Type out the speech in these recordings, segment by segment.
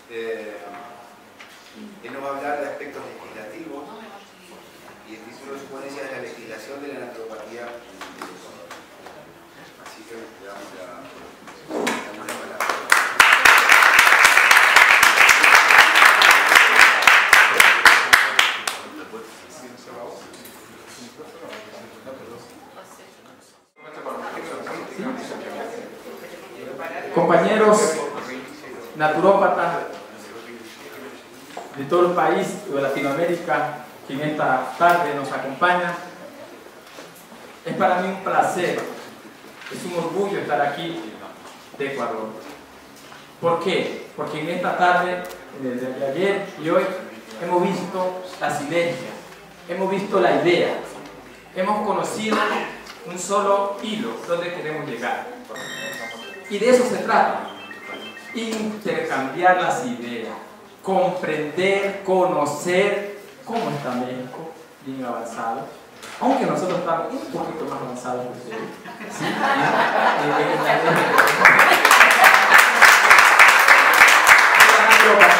Él nos va a hablar de aspectos legislativos y el título de su ponencia es la legislación de la naturopatía en el Ecuador. Así que le damos la palabra. Compañeros naturópatas de todo el país de Latinoamérica que en esta tarde nos acompañan, es para mí un placer, es un orgullo estar aquí de Ecuador. ¿Por qué? Porque en esta tarde, desde ayer y hoy, hemos visto la sinergia, hemos visto la idea, hemos conocido un solo hilo donde queremos llegar. Y de eso se trata, intercambiar las ideas, comprender, conocer cómo está México, bien avanzado, aunque nosotros estamos un poquito más avanzados que ustedes. ¿Sí?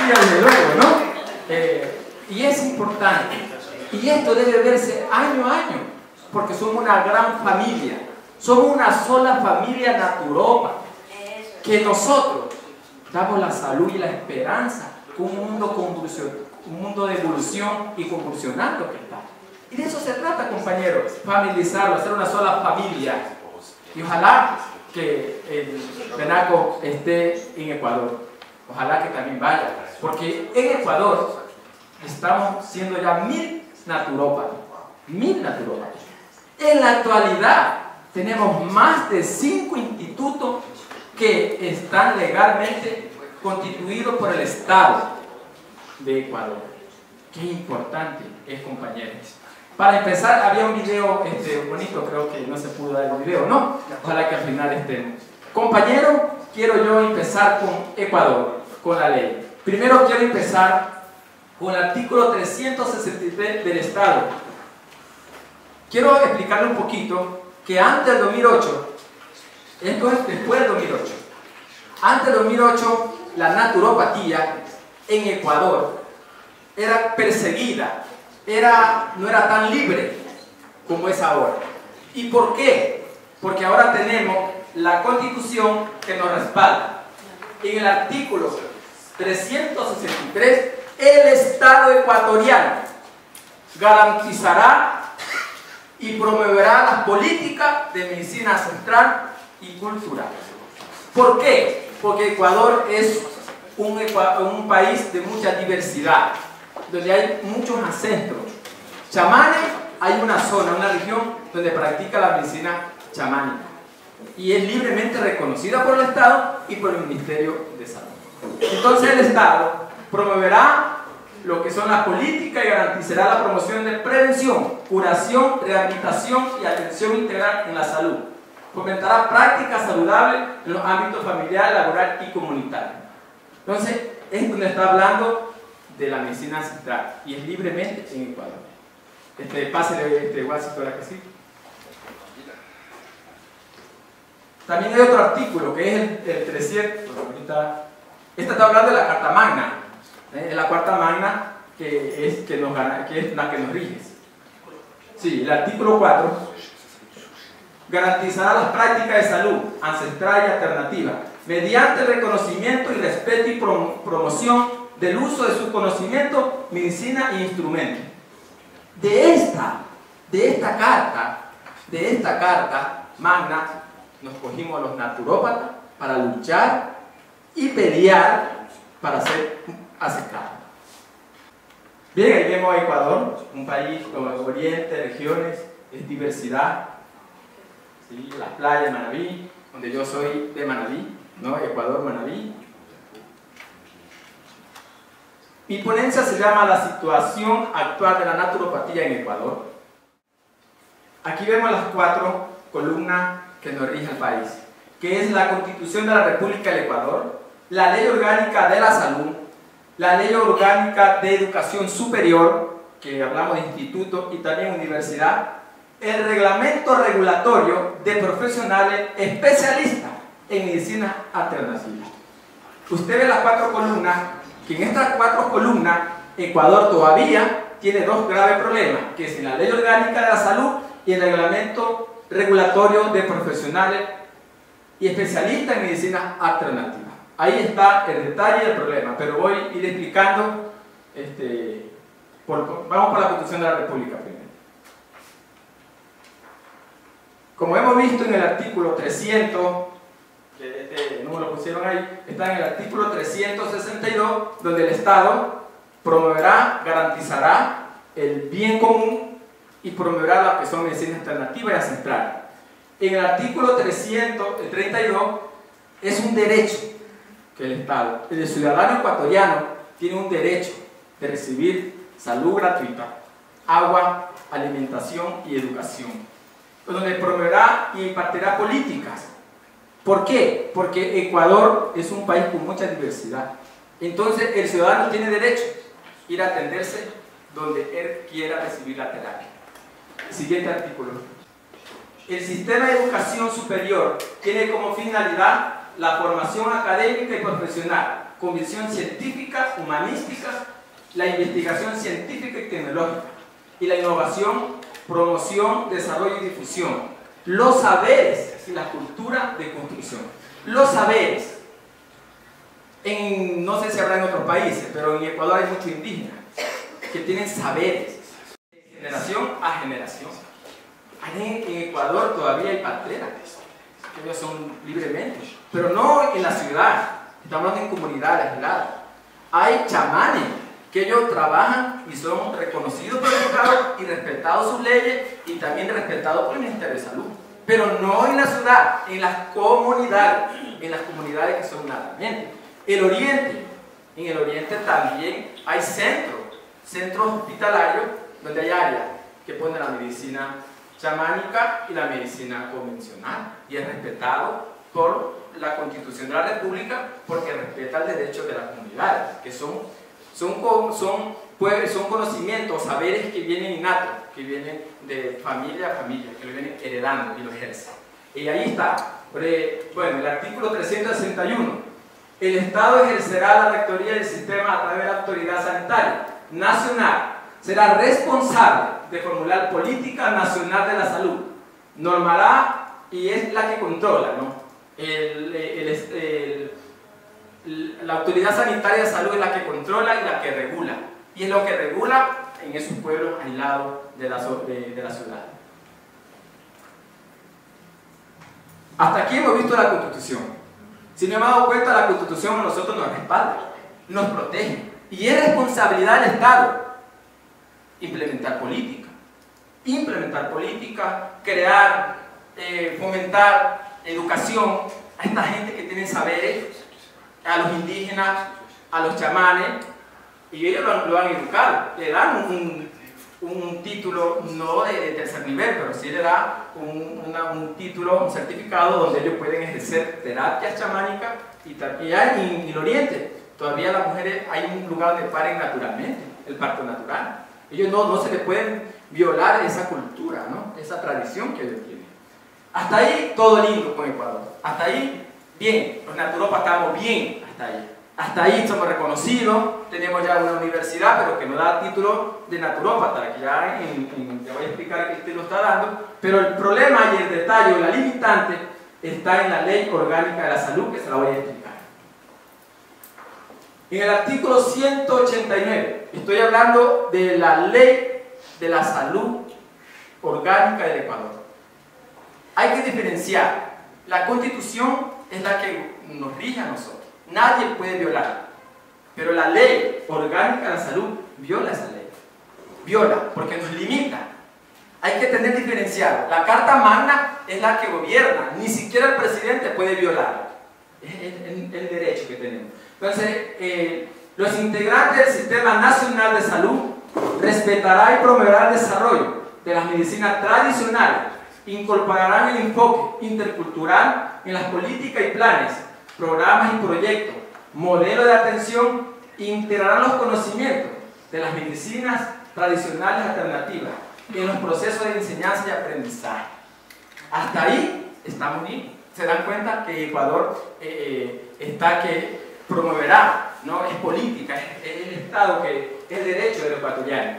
Desde luego, ¿no? Y es importante, y esto debe verse año a año, porque somos una gran familia, somos una sola familia naturópata, que nosotros damos la salud y la esperanza con un mundo de evolución y convulsionando que está. Y de eso se trata, compañeros, familiarizarlo, hacer una sola familia. Y ojalá que el Penaco esté en Ecuador, ojalá que también vaya, porque en Ecuador estamos siendo ya 1000 naturópatas, 1000 naturópatas. En la actualidad tenemos más de 5 institutos que están legalmente constituidos por el Estado de Ecuador. Qué importante es, compañeros. Para empezar, había un video bonito, creo que no se pudo dar el video, ¿no? Ojalá que al final estemos. Compañeros, quiero yo empezar con Ecuador, con la ley. Primero quiero empezar con el artículo 363 del Estado. Quiero explicarle un poquito que antes del 2008, esto es después del 2008. Antes del 2008, la naturopatía en Ecuador era perseguida, no era tan libre como es ahora. ¿Y por qué? Porque ahora tenemos la Constitución que nos respalda. En el artículo 363, el Estado ecuatoriano garantizará y promoverá las políticas de medicina ancestral y cultural. ¿Por qué? Porque Ecuador es un país de mucha diversidad, donde hay muchos ancestros. Chamanes, hay una zona, una región donde practica la medicina chamánica y es libremente reconocida por el Estado y por el Ministerio de Salud. Entonces el Estado promoverá lo que son las políticas y garantizará la promoción de prevención, curación, rehabilitación y atención integral en la salud. Fomentará prácticas saludables en los ámbitos familiar, laboral y comunitario. Entonces, es donde está hablando de la medicina ancestral y es libremente en Ecuador. Pásale guasito ahora que sí. También hay otro artículo que es el 300. Esta está hablando de la Carta Magna. La Carta Magna que es la que nos rige. Sí, el artículo 4 garantizará las prácticas de salud ancestral y alternativa mediante el reconocimiento y respeto y promoción del uso de sus conocimientos, medicina e instrumentos. De esta carta magna nos cogimos a los naturópatas para luchar y pelear para ser aceptados. Bien, ahí vemos a Ecuador, un país con oriente, regiones, es diversidad. ¿Sí? Las playas de Manabí, donde yo soy de Manabí, ¿no? Ecuador, Manabí. Mi ponencia se llama La situación actual de la naturopatía en Ecuador. Aquí vemos las 4 columnas que nos rige el país, que es la Constitución de la República del Ecuador, la Ley Orgánica de la Salud, la Ley Orgánica de Educación Superior, que hablamos de instituto y también universidad, el reglamento regulatorio de profesionales especialistas en medicina alternativa. Usted ve las 4 columnas que en estas 4 columnas Ecuador todavía tiene 2 graves problemas, que es en la Ley Orgánica de la Salud y el Reglamento Regulatorio de Profesionales y Especialistas en Medicina Alternativa. Ahí está el detalle del problema, pero voy a ir explicando, vamos por la Constitución de la República primero. Como hemos visto en el artículo 300, que no me lo pusieron ahí, está en el artículo 362, donde el Estado promoverá, garantizará el bien común y promoverá lo que son medicinas alternativas y ancestrales. En el artículo 332 es un derecho que el Estado, el ciudadano ecuatoriano, tiene un derecho de recibir salud gratuita, agua, alimentación y educación, donde promoverá y impartirá políticas. ¿Por qué? Porque Ecuador es un país con mucha diversidad. Entonces el ciudadano tiene derecho a ir a atenderse donde él quiera recibir la terapia. Siguiente artículo. El sistema de educación superior tiene como finalidad la formación académica y profesional, con visión científica, humanística, la investigación científica y tecnológica, y la innovación, promoción, desarrollo y difusión, los saberes y la cultura de construcción. Los saberes, no sé si habrá en otros países, pero en Ecuador hay muchos indígenas que tienen saberes de generación a generación. En Ecuador todavía hay partreras, que ellos son libremente, pero no en la ciudad, estamos hablando en comunidades aisladas. Hay chamanes que ellos trabajan y son reconocidos por el Estado y respetados sus leyes y también respetados por el Ministerio de Salud, pero no en la ciudad, en las comunidades que son natamente. En el oriente también hay centros hospitalarios donde hay áreas que ponen la medicina chamánica y la medicina convencional, y es respetado por la Constitución de la República porque respeta el derecho de las comunidades, que son conocimientos, saberes que vienen innatos, que vienen de familia a familia, que lo vienen heredando y lo ejercen. Y ahí está, bueno, el artículo 361. El Estado ejercerá la rectoría del sistema a través de la autoridad sanitaria nacional. Será responsable de formular política nacional de la salud. Normará y es la que controla, ¿no? La autoridad sanitaria de salud es la que controla y la que regula. Y es lo que regula en esos pueblos aislados de la ciudad. Hasta aquí hemos visto la Constitución. Si no hemos dado cuenta, la Constitución a nosotros nos respalda, nos protege. Y es responsabilidad del Estado implementar política, crear, fomentar educación a esta gente que tiene saberes, a los indígenas, a los chamanes, y ellos lo van a educar, le dan un título, no de tercer nivel, pero sí le da un título, un certificado donde ellos pueden ejercer terapias chamánicas y hay en el oriente. Todavía las mujeres hay un lugar donde paren naturalmente, el parto natural. Ellos no se les pueden violar esa cultura, ¿no? Esa tradición que ellos tienen. Hasta ahí todo lindo con Ecuador. Hasta ahí bien, los naturópatas estamos bien hasta ahí. Hasta ahí somos reconocidos, tenemos ya una universidad, pero que no da título de naturópata, que ya te voy a explicar qué título está dando, pero el problema y el detalle, la limitante, está en la Ley Orgánica de la Salud, que se la voy a explicar. En el artículo 189, estoy hablando de la Ley de la Salud Orgánica del Ecuador. Hay que diferenciar, la Constitución es la que nos rige a nosotros. Nadie puede violarla, pero la Ley Orgánica de la Salud viola esa ley, viola porque nos limita. Hay que tener diferenciado. La Carta Magna es la que gobierna, ni siquiera el presidente puede violarla. Es el derecho que tenemos. Entonces, los integrantes del Sistema Nacional de Salud respetarán y promoverán el desarrollo de las medicinas tradicionales, incorporarán el enfoque intercultural en las políticas y planes, programas y proyectos, modelos de atención, integrarán los conocimientos de las medicinas tradicionales alternativas en los procesos de enseñanza y aprendizaje. Hasta ahí estamos bien. Se dan cuenta que Ecuador está que promoverá no es política, es el Estado que es el derecho del ecuatoriano.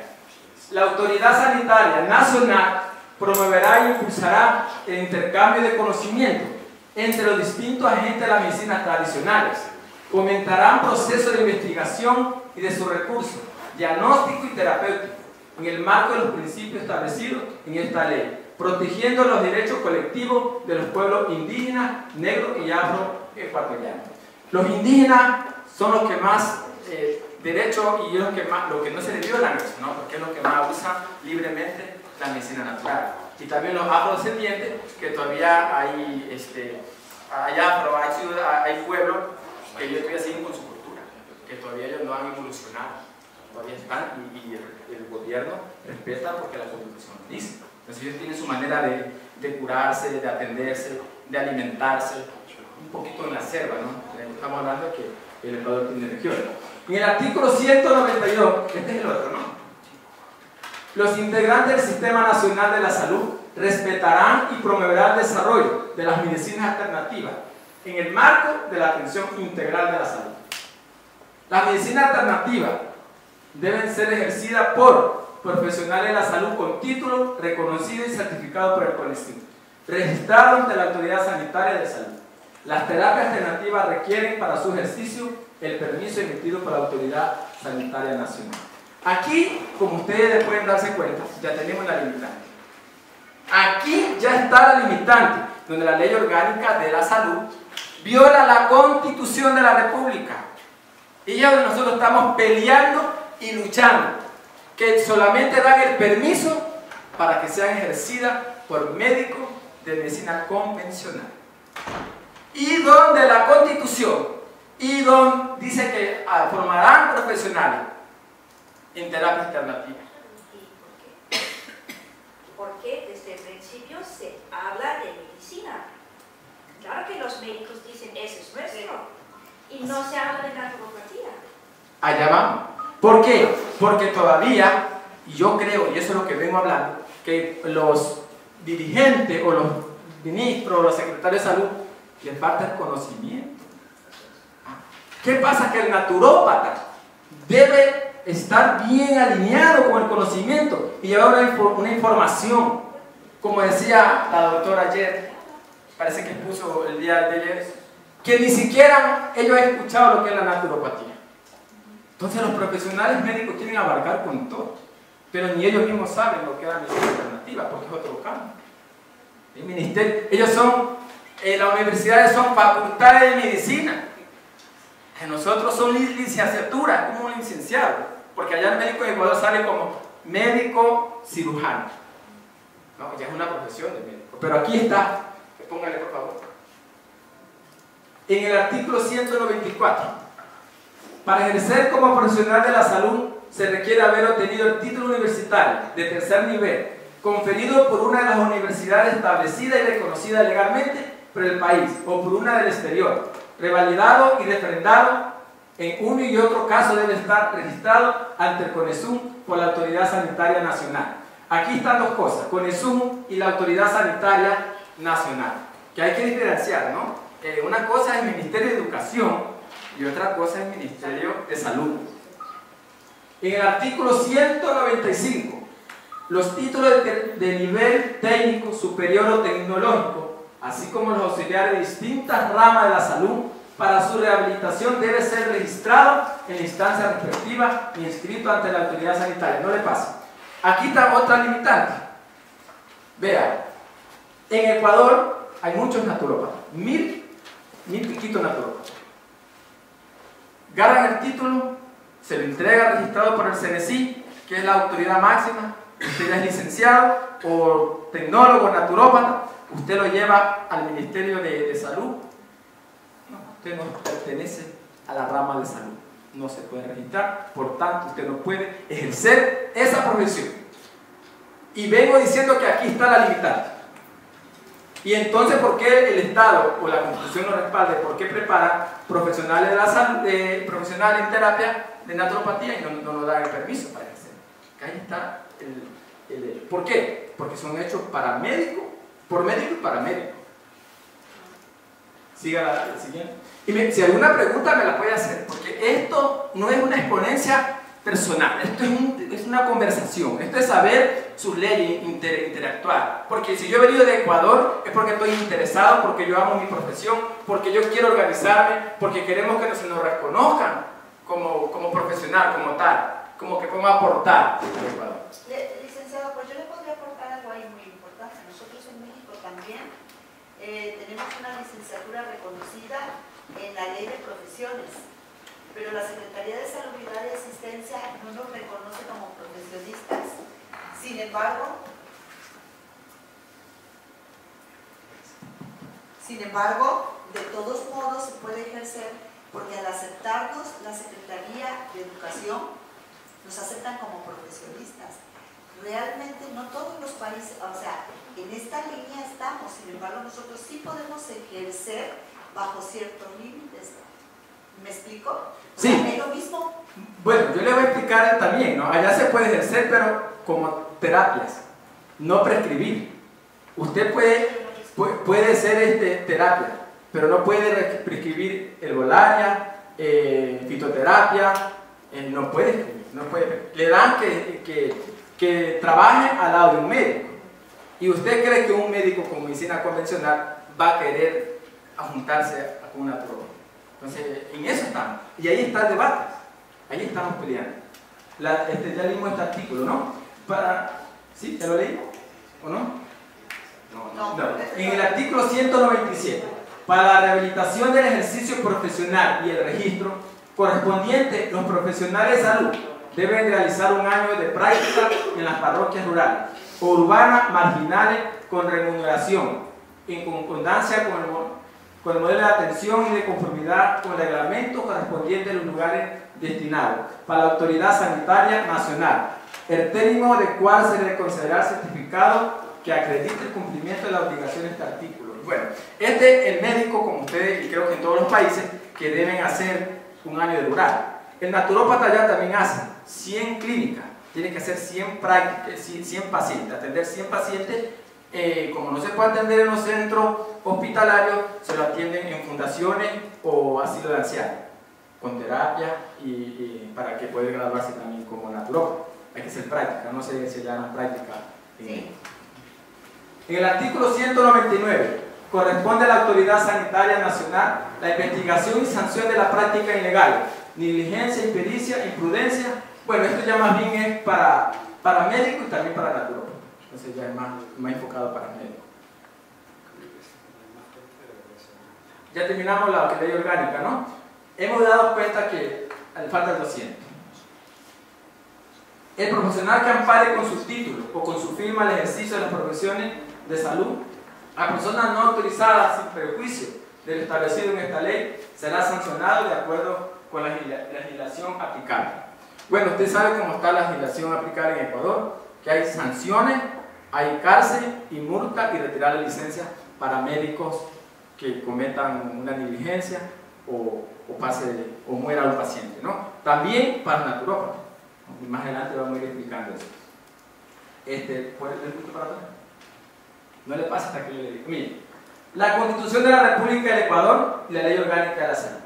La autoridad sanitaria nacional promoverá e impulsará el intercambio de conocimiento entre los distintos agentes de las medicinas tradicionales, fomentarán procesos de investigación y de sus recursos, diagnóstico y terapéutico, en el marco de los principios establecidos en esta ley, protegiendo los derechos colectivos de los pueblos indígenas, negros y afroecuatorianos. Los indígenas son los que más derechos y lo que no se le violan, ¿no? Porque es lo que más usan libremente la medicina natural. Y también los afrodescendientes, que todavía hay, hay pueblos que ellos todavía siguen con su cultura, que todavía ellos no han evolucionado, todavía están y el gobierno respeta porque la Constitución lo dice. Entonces ellos tienen su manera de curarse, de atenderse, de alimentarse, un poquito en la selva, ¿no? Estamos hablando de que el Ecuador tiene regiones. En el artículo 192, este es el otro, ¿no? Los integrantes del Sistema Nacional de la Salud respetarán y promoverán el desarrollo de las medicinas alternativas en el marco de la atención integral de la salud. Las medicinas alternativas deben ser ejercidas por profesionales de la salud con título reconocido y certificado por el CONECYT, registrado ante la Autoridad Sanitaria de Salud. Las terapias alternativas requieren para su ejercicio el permiso emitido por la Autoridad Sanitaria Nacional. Aquí, como ustedes pueden darse cuenta, ya tenemos la limitante. Aquí ya está la limitante, donde la Ley Orgánica de la Salud viola la Constitución de la República. Y ya nosotros estamos peleando y luchando, que solamente dan el permiso para que sean ejercidas por médicos de medicina convencional. Y donde la Constitución y donde dice que formarán profesionales en terapia alternativa. Porque desde el principio se habla de medicina. Claro que los médicos dicen eso es nuestro y no se habla de naturopatía. Allá vamos. ¿Por qué? Porque todavía, y yo creo, y eso es lo que vengo hablando, que los dirigentes o los ministros o los secretarios de salud les falta el conocimiento. ¿Qué pasa? Que el naturópata debe estar bien alineado con el conocimiento y llevar una información, como decía la doctora ayer, parece que puso el día de ayer, que ni siquiera ellos han escuchado lo que es la naturopatía. Entonces los profesionales médicos quieren abarcar con todo, pero ni ellos mismos saben lo que es la medicina alternativa, porque es otro campo. El ministerio, ellos son, las universidades son facultades de medicina. Nosotros son licenciaturas, como un licenciado, porque allá el médico de Ecuador sale como médico cirujano. No, ya es una profesión de médico. Pero aquí está, póngale por favor. En el artículo 194, para ejercer como profesional de la salud se requiere haber obtenido el título universitario de tercer nivel, conferido por una de las universidades establecida y reconocida legalmente por el país o por una del exterior, revalidado y refrendado. En uno y otro caso debe estar registrado ante el CONESUM por la Autoridad Sanitaria Nacional. Aquí están dos cosas, CONESUM y la Autoridad Sanitaria Nacional, que hay que diferenciar, ¿no? Una cosa es el Ministerio de Educación y otra cosa es el Ministerio de Salud. En el artículo 195, los títulos de nivel técnico superior o tecnológico, así como los auxiliares de distintas ramas de la salud, para su rehabilitación debe ser registrado en la instancia respectiva y inscrito ante la autoridad sanitaria. No le pasa. Aquí está otra limitante. Vean, en Ecuador hay muchos naturópatas, mil piquitos naturópatas. Ganan el título, se lo entrega registrado por el CNECI, que es la autoridad máxima. Usted es licenciado o tecnólogo naturópata, usted lo lleva al Ministerio de Salud. No, usted no pertenece a la rama de salud, no se puede registrar, por tanto usted no puede ejercer esa profesión. Y vengo diciendo que aquí está la limitante. Y entonces, ¿por qué el Estado o la Constitución lo respalda? ¿Por qué prepara profesionales de la salud, profesionales en terapia de naturopatía y no nos dan el permiso para ejercer? Que ahí está ¿por qué? Porque son hechos para médico, por médico y para médico. Siga la siguiente. Y si alguna pregunta me la puede hacer, porque esto no es una exponencia personal, esto es una conversación, esto es saber sus leyes, interactuar. Porque si yo he venido de Ecuador es porque estoy interesado, porque yo amo mi profesión, porque yo quiero organizarme, porque queremos que se nos reconozcan como profesional, como tal, como que podemos aportar al Ecuador. Licenciado, pues yo le podría aportar algo ahí muy importante. Nosotros en México también tenemos una licenciatura reconocida en la ley de profesiones, pero la Secretaría de Salubridad y Asistencia no nos reconoce como profesionistas. Sin embargo, de todos modos se puede ejercer, porque al aceptarnos la Secretaría de Educación nos aceptan como profesionistas. Realmente no todos los países, o sea, en esta línea estamos, sin embargo nosotros sí podemos ejercer bajo ciertos límites. ¿Me explico? Sí. O sea, es lo mismo. Bueno, yo le voy a explicar también, ¿no? Allá se puede ejercer, pero como terapias, no prescribir. Usted puede ser terapia, pero no puede prescribir herbolaria, fitoterapia, no puede escribir, no puede. Le dan que trabaje al lado de un médico. Y usted cree que un médico con medicina convencional va a querer juntarse con una naturópata. Entonces, en eso estamos. Y ahí está el debate. Ahí estamos peleando. Ya leímos este artículo, ¿no? ¿Sí? ¿Ya lo leí? ¿O no? No. En el artículo 197, para la rehabilitación del ejercicio profesional y el registro correspondiente, los profesionales de salud deben realizar un año de práctica en las parroquias rurales o urbanas marginales con remuneración, en concordancia con el modelo de atención y de conformidad con el reglamento correspondiente de los lugares destinados para la autoridad sanitaria nacional, el término de cual se le concederá el certificado que acredite el cumplimiento de la obligación de este artículo. Bueno, el médico, como ustedes, y creo que en todos los países, que deben hacer un año de durar. El naturópata ya también hace 100 clínicas, tiene que hacer 100 prácticas, 100 pacientes, atender 100 pacientes. Como no se puede atender en los centros hospitalarios, se lo atienden en fundaciones o asilo de ancianos, con terapia y para que pueda graduarse también como naturópata. Hay que hacer práctica, no se llama práctica. Sí. En el artículo 199, corresponde a la Autoridad Sanitaria Nacional la investigación y sanción de la práctica ilegal, negligencia, impericia, imprudencia. Bueno, esto ya más bien es para médicos y también para naturópatas. Entonces ya es más enfocado para médicos. Ya terminamos la ley orgánica, ¿no? Hemos dado cuenta que falta el 200. El profesional que ampare con su título o con su firma el ejercicio de las profesiones de salud a personas no autorizadas sin perjuicio de lo establecido en esta ley será sancionado de acuerdo con la legislación aplicable. Bueno, usted sabe cómo está la legislación aplicable en Ecuador, que hay sanciones, hay cárcel y multa y retirar la licencia para médicos que cometan una negligencia o muera un paciente, ¿no? También para naturópatas. Más adelante vamos a ir explicando eso. ¿Puede leer justo para atrás? No le pasa hasta que yo le digo. Miren, la Constitución de la República del Ecuador y la Ley Orgánica de la Salud.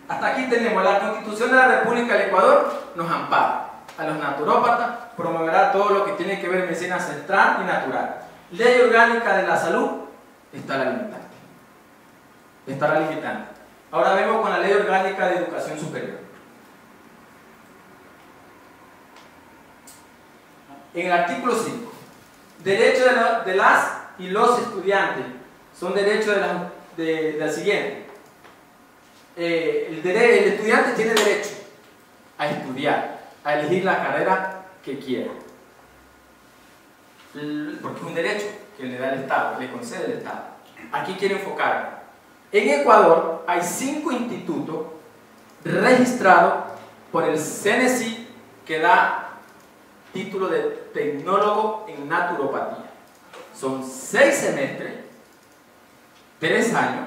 Hasta aquí tenemos la Constitución de la República del Ecuador, nos ampara. A los naturópatas promoverá todo lo que tiene que ver medicina ancestral y natural. Ley Orgánica de la Salud está la limitante. Estará limitante. Ahora vemos con la Ley Orgánica de Educación Superior. En el artículo 5, derechos de las y los estudiantes son derechos de la siguiente. El estudiante tiene derecho a estudiar, a elegir la carrera que quiera, porque es un derecho que le da el Estado, que le concede el Estado. Aquí quiero enfocarme. En Ecuador hay 5 institutos registrados por el CNSI que da título de tecnólogo en naturopatía. Son 6 semestres, 3 años,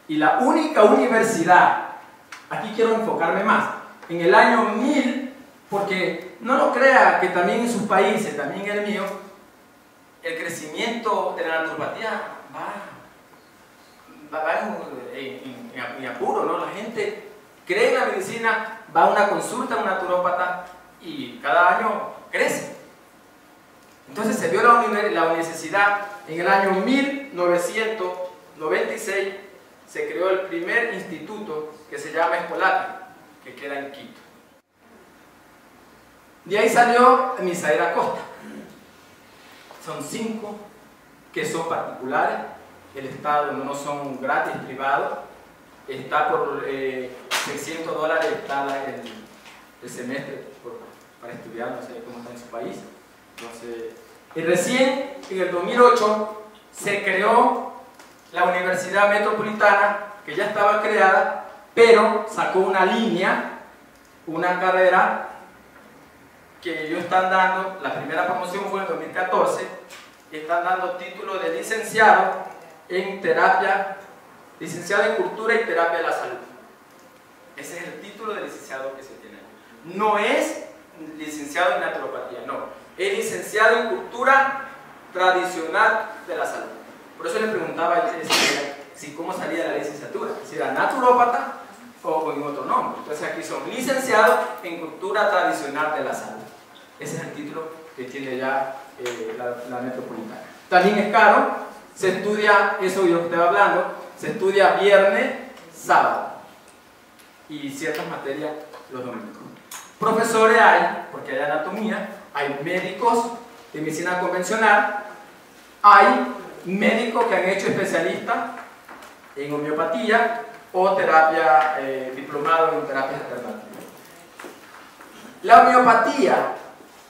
y la única universidad, aquí quiero enfocarme más, en el año 1000, porque no lo crea que también en sus países, también en el mío, el crecimiento de la naturopatía en apuro, ¿no? La gente cree en la medicina, va a una consulta a un naturópata y cada año crece. Entonces se vio la necesidad. En el año 1996 se creó el primer instituto que se llama Escolapio, que queda en Quito. De ahí salió Misael Acosta. Son 5 que son particulares, el Estado no son gratis, privados. Está por $600 está el semestre para estudiar, no sé cómo está en su país. Entonces, y recién en el 2008 se creó la Universidad Metropolitana, que ya estaba creada, pero sacó una línea, una carrera que ellos están dando. La primera promoción fue en 2014, y están dando título de licenciado en terapia, licenciado en cultura y terapia de la salud. Ese es el título de licenciado que se tiene. No es licenciado en naturopatía, no. Es licenciado en cultura tradicional de la salud. Por eso le preguntaba si cómo salía la licenciatura, si era naturópata o en otro nombre. Entonces aquí son licenciados en cultura tradicional de la salud. Ese es el título que tiene ya la Metropolitana. También es caro, se estudia, eso yo estaba hablando, se estudia viernes, sábado y ciertas materias los domingos. Profesores hay, porque hay anatomía, hay médicos de medicina convencional, hay médicos que han hecho especialistas en homeopatía o terapia, diplomado en terapias alternativas. La homeopatía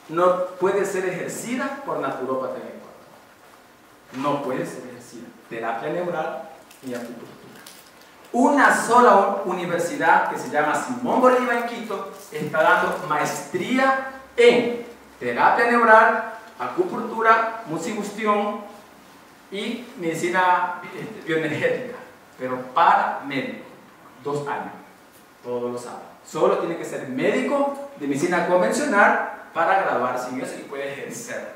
no puede ser ejercida por naturópata en Ecuador. No puede ser ejercida. Terapia neural y acupuntura. Una sola universidad que se llama Simón Bolívar en Quito está dando maestría en terapia neural, acupuntura, musibustión y medicina bioenergética, pero para médico, 2 años, todos los sábados. Solo tiene que ser médico de medicina convencional para graduarse en eso y puede ejercer.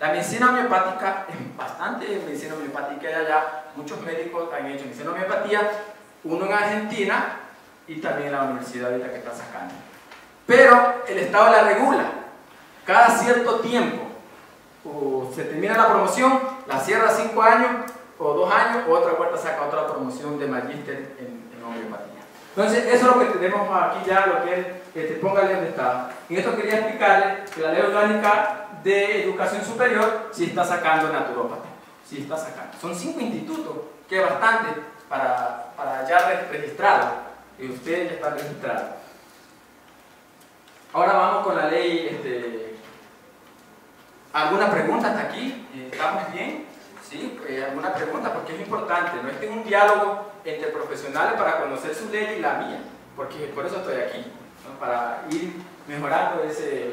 La medicina homeopática es bastante medicina homeopática y allá muchos médicos han hecho medicina homeopatía, uno en Argentina y también en la universidad ahorita que está sacando. Pero el Estado la regula. Cada cierto tiempo, o se termina la promoción, la cierra 5 años o 2 años, o otra vuelta saca otra promoción de magíster en homeopatía. Entonces, eso es lo que tenemos aquí ya, lo que es, póngale donde está. En esto quería explicarle que la Ley Orgánica de Educación Superior sí está sacando naturópata. Sí está sacando. Son 5 institutos, que es bastante para ya registrarlo. Y ustedes ya están registrados. Ahora vamos con la ley. ¿Alguna pregunta hasta aquí? ¿Estamos bien? ¿Sí? ¿Alguna pregunta? Porque es importante, ¿no? Este es un diálogo entre profesionales para conocer su ley y la mía, porque por eso estoy aquí, ¿no? Para ir mejorando ese...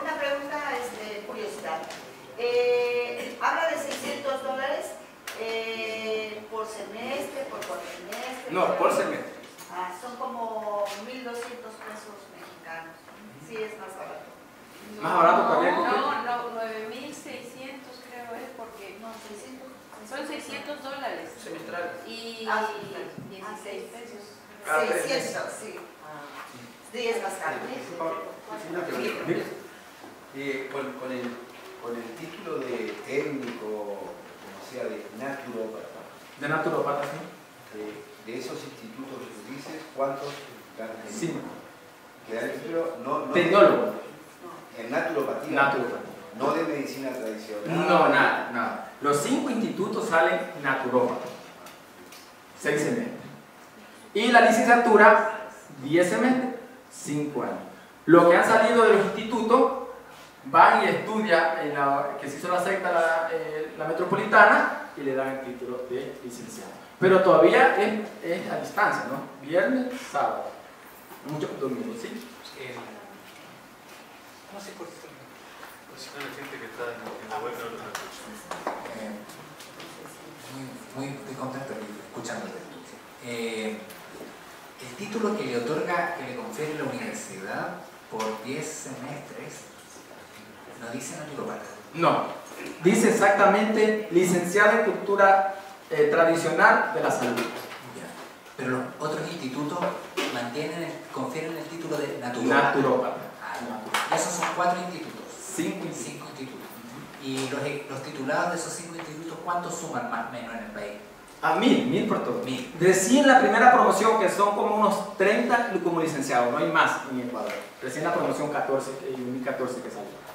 Una pregunta, curiosidad. Habla de $600 por semestre, por cuatrimestre. No, por semestre. Son como 1.200 pesos mexicanos. Sí, es más barato. No, ¿más barato todavía? No, 9.600 creo es porque... No, 600. Son $600. Semestrales. Y 16 pesos. 600, sí. Sí, es más caro. Con el título de técnico, como sea, de naturópata. De naturópata, sí. De esos institutos que dices, ¿cuántos dan? 5. Que dan el título, no Tecnólogo. En naturopatía. Naturópata. No de medicina tradicional. No, nada. Los 5 institutos salen naturópatas. 6 semestres. Y la licenciatura, 10 semestres, 5 años. Los que han salido de los institutos van y estudian que se hizo la secta la metropolitana y le dan el título de licenciado. Pero todavía es a distancia, ¿no? Viernes, sábado. Muchos domingos, ¿sí? ¿Cómo se corta? La gente que está en la web no lo escucha. Muy contento escuchándote. El título que le confiere la universidad por 10 semestres no dice naturopata. No, dice exactamente licenciado en cultura tradicional de la salud. Ya. Pero los otros institutos confieren el título de naturópata. Naturópata. Y esos son 4 institutos. 5 y 5 institutos. Y los titulados de esos 5 institutos, ¿cuántos suman más o menos en el país? A 1000 por todo. 1000. Recién la primera promoción, que son como unos 30 como licenciados, no hay más en Ecuador. Recién la promoción 14, y 2014 que salió.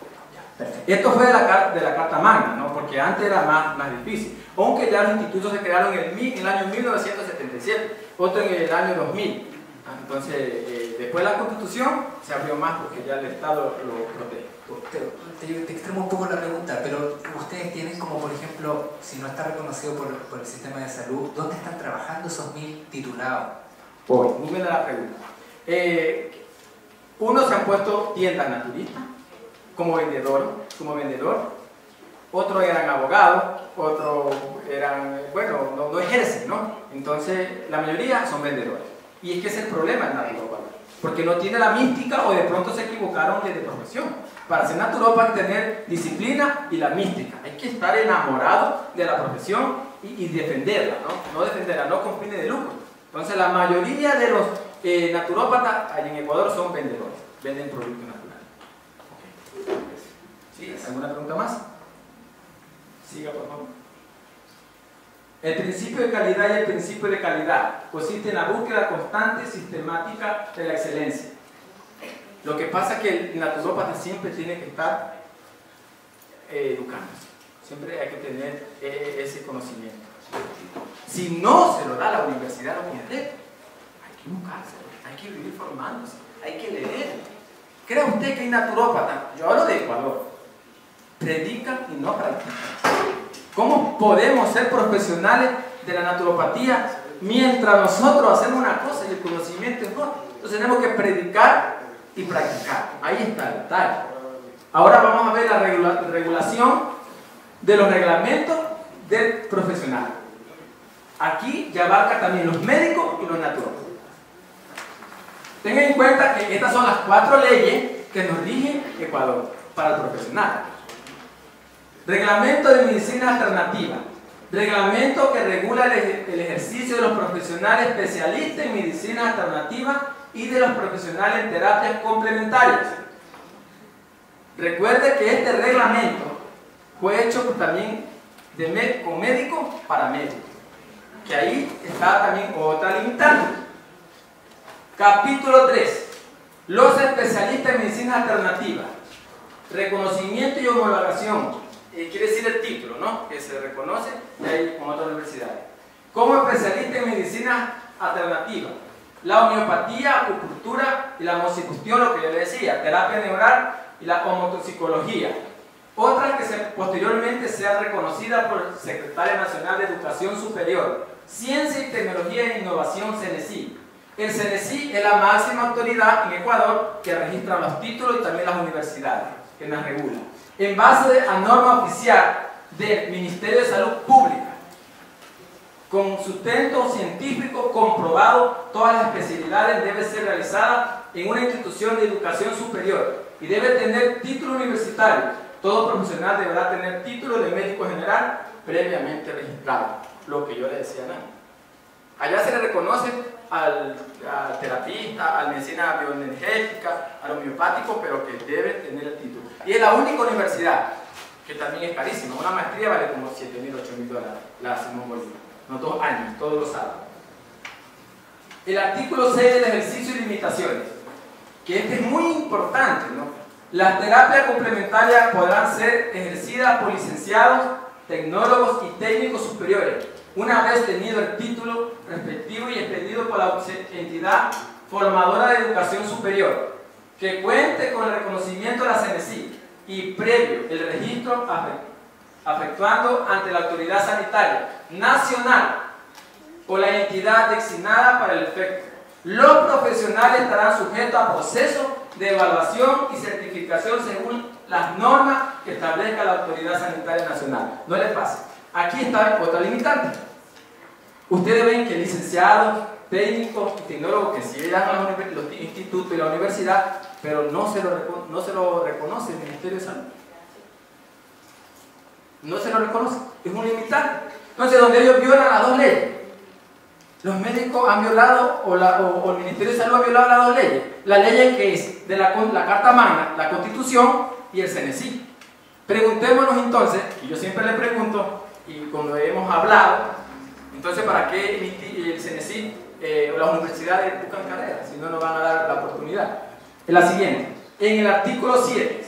Perfecto. Esto fue de la Carta Magna, ¿no? Porque antes era más difícil. Aunque ya los institutos se crearon en el año 1977, otro en el año 2000. Entonces, después de la Constitución se abrió más porque ya el Estado lo protege. Te extremo un poco la pregunta, pero ustedes tienen como, por ejemplo, si no está reconocido por el sistema de salud, ¿dónde están trabajando esos 1000 titulados? Muy buena la pregunta. Unos se han puesto tiendas naturistas como vendedor, otros eran abogados, otros eran, bueno, no ejercen, ¿no? Entonces, la mayoría son vendedores. Y es que ese es el problema del naturópata, porque no tiene la mística o de pronto se equivocaron de profesión. Para ser naturópata hay que tener disciplina y la mística. Hay que estar enamorado de la profesión y defenderla, ¿no? No defenderla, no con fines de lucro. Entonces, la mayoría de los naturópatas allá en Ecuador son vendedores, venden productos naturales. ¿Sí? ¿Alguna pregunta más? Siga, por favor. El principio de calidad y el principio de calidad consiste en la búsqueda constante y sistemática de la excelencia. Lo que pasa es que el naturópata siempre tiene que estar educándose. Siempre hay que tener ese conocimiento. Si no se lo da la universidad, lo pierde. Hay que educarse, hay que vivir formándose, hay que leer. ¿Cree usted que hay naturópata? Yo hablo de Ecuador. Predican y no practican. ¿Cómo podemos ser profesionales de la naturopatía mientras nosotros hacemos una cosa y el conocimiento es otra? Entonces tenemos que predicar y practicar. Ahí está el detalle. Ahora vamos a ver la regulación de los reglamentos del profesional. Aquí ya abarca también los médicos y los naturópatas. Tengan en cuenta que estas son las 4 leyes que nos rigen Ecuador para el profesional. Reglamento de medicina alternativa. Reglamento que regula el ejercicio de los profesionales especialistas en medicina alternativa y de los profesionales en terapias complementarias. Recuerde que este reglamento fue hecho también con médicos para médicos, que ahí está también otra limitante. Capítulo 3. Los especialistas en medicina alternativa. Reconocimiento y homologación. Quiere decir el título, ¿no? Que se reconoce de ahí con otras universidades. Como especialista en medicina alternativa, la homeopatía, acupuntura y la mosicustión, lo que yo le decía, terapia neural y la homotoxicología. Otras que posteriormente sean reconocidas por el Secretario Nacional de Educación Superior, Ciencia y Tecnología e Innovación, CENESI. El CENESI es la máxima autoridad en Ecuador que registra los títulos y también las universidades, que las regula. En base a norma oficial del Ministerio de Salud Pública, con sustento científico comprobado, todas las especialidades deben ser realizadas en una institución de educación superior y debe tener título universitario. Todo profesional deberá tener título de médico general previamente registrado, lo que yo le decía antes. Allá se le reconoce al terapista, a la medicina bioenergética, al homeopático, pero que debe tener el título. Y es la única universidad, que también es carísima. Una maestría vale como $7.000, $8.000, la Simón Bolívar. No, 2 años, todos los sábados. El artículo 6 del ejercicio y limitaciones, que este es muy importante, ¿no? Las terapias complementarias podrán ser ejercidas por licenciados, tecnólogos y técnicos superiores, una vez tenido el título respectivo y expedido por la entidad formadora de educación superior, que cuente con el reconocimiento de la CENESI y previo el registro efectuando ante la autoridad sanitaria nacional o la entidad designada para el efecto. Los profesionales estarán sujetos a procesos de evaluación y certificación según las normas que establezca la autoridad sanitaria nacional. No les pase. Aquí está otra limitante. Ustedes ven que licenciados, técnicos y tecnólogos que sí dan a los institutos y la universidad, pero no se lo reconoce el Ministerio de Salud. No se lo reconoce. Es un limitante. Entonces, donde ellos violan las dos leyes. Los médicos han violado, o el Ministerio de Salud ha violado las dos leyes. La ley que es de la Carta Magna, la Constitución y el CNSI. Preguntémonos entonces, y yo siempre le pregunto, y cuando hemos hablado, entonces, ¿para qué el CNSI o las universidades buscan carreras si no nos van a dar la oportunidad? Es la siguiente. En el artículo 7,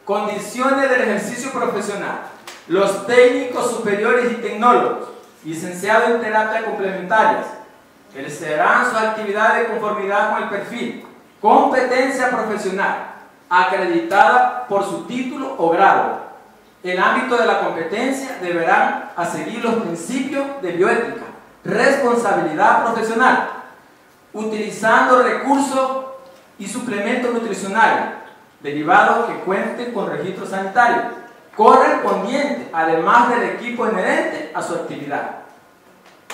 condiciones del ejercicio profesional. Los técnicos superiores y tecnólogos, licenciados en terapia complementarias, ejercerán sus actividades de conformidad con el perfil, competencia profesional, acreditada por su título o grado. En el ámbito de la competencia deberán seguir los principios de bioética, responsabilidad profesional, utilizando recursos y suplementos nutricionales derivados que cuenten con registro sanitario correspondiente, además del equipo inherente a su actividad.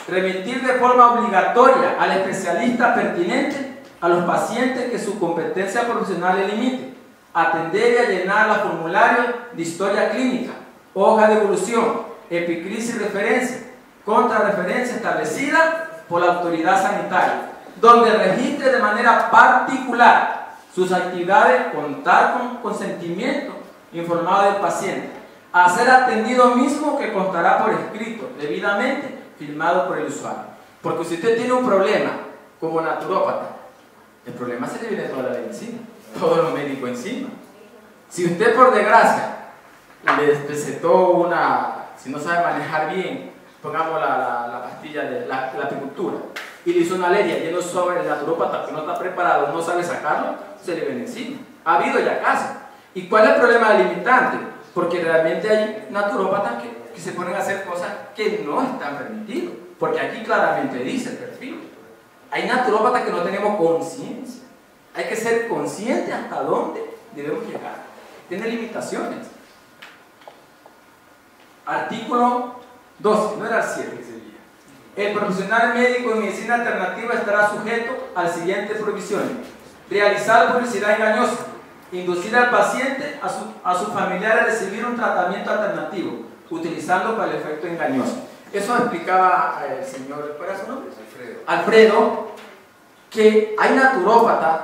Remitir de forma obligatoria al especialista pertinente a los pacientes que su competencia profesional le limite. Atender y a llenar los formularios de historia clínica, hoja de evolución, epicrisis y referencia, contrarreferencia establecida por la autoridad sanitaria, donde registre de manera particular sus actividades, contar con consentimiento informado del paciente, a ser atendido mismo que constará por escrito, debidamente firmado por el usuario. Porque si usted tiene un problema como naturópata, el problema se le viene toda la ley encima, todo lo médico encima. Si usted por desgracia le recetó si no sabe manejar bien, pongamos la pastilla de la apicultura, y le hizo una alergia y no sabe, el naturópata que no está preparado, no sabe sacarlo, se le viene encima. Ha habido ya casos. ¿Y cuál es el problema del limitante? Porque realmente hay naturópatas que se ponen a hacer cosas que no están permitidas, porque aquí claramente dice el perfil. Hay naturópatas que no tenemos conciencia. Hay que ser conscientes hasta dónde debemos llegar. Tiene limitaciones. Artículo 12, no era el 7 que sería. El profesional médico en medicina alternativa estará sujeto a las siguientes prohibiciones: realizar publicidad engañosa, inducir al paciente a su familiar a recibir un tratamiento alternativo, utilizando para el efecto engañoso. Eso explicaba el señor, ¿cuál era su nombre? Alfredo, que hay naturópatas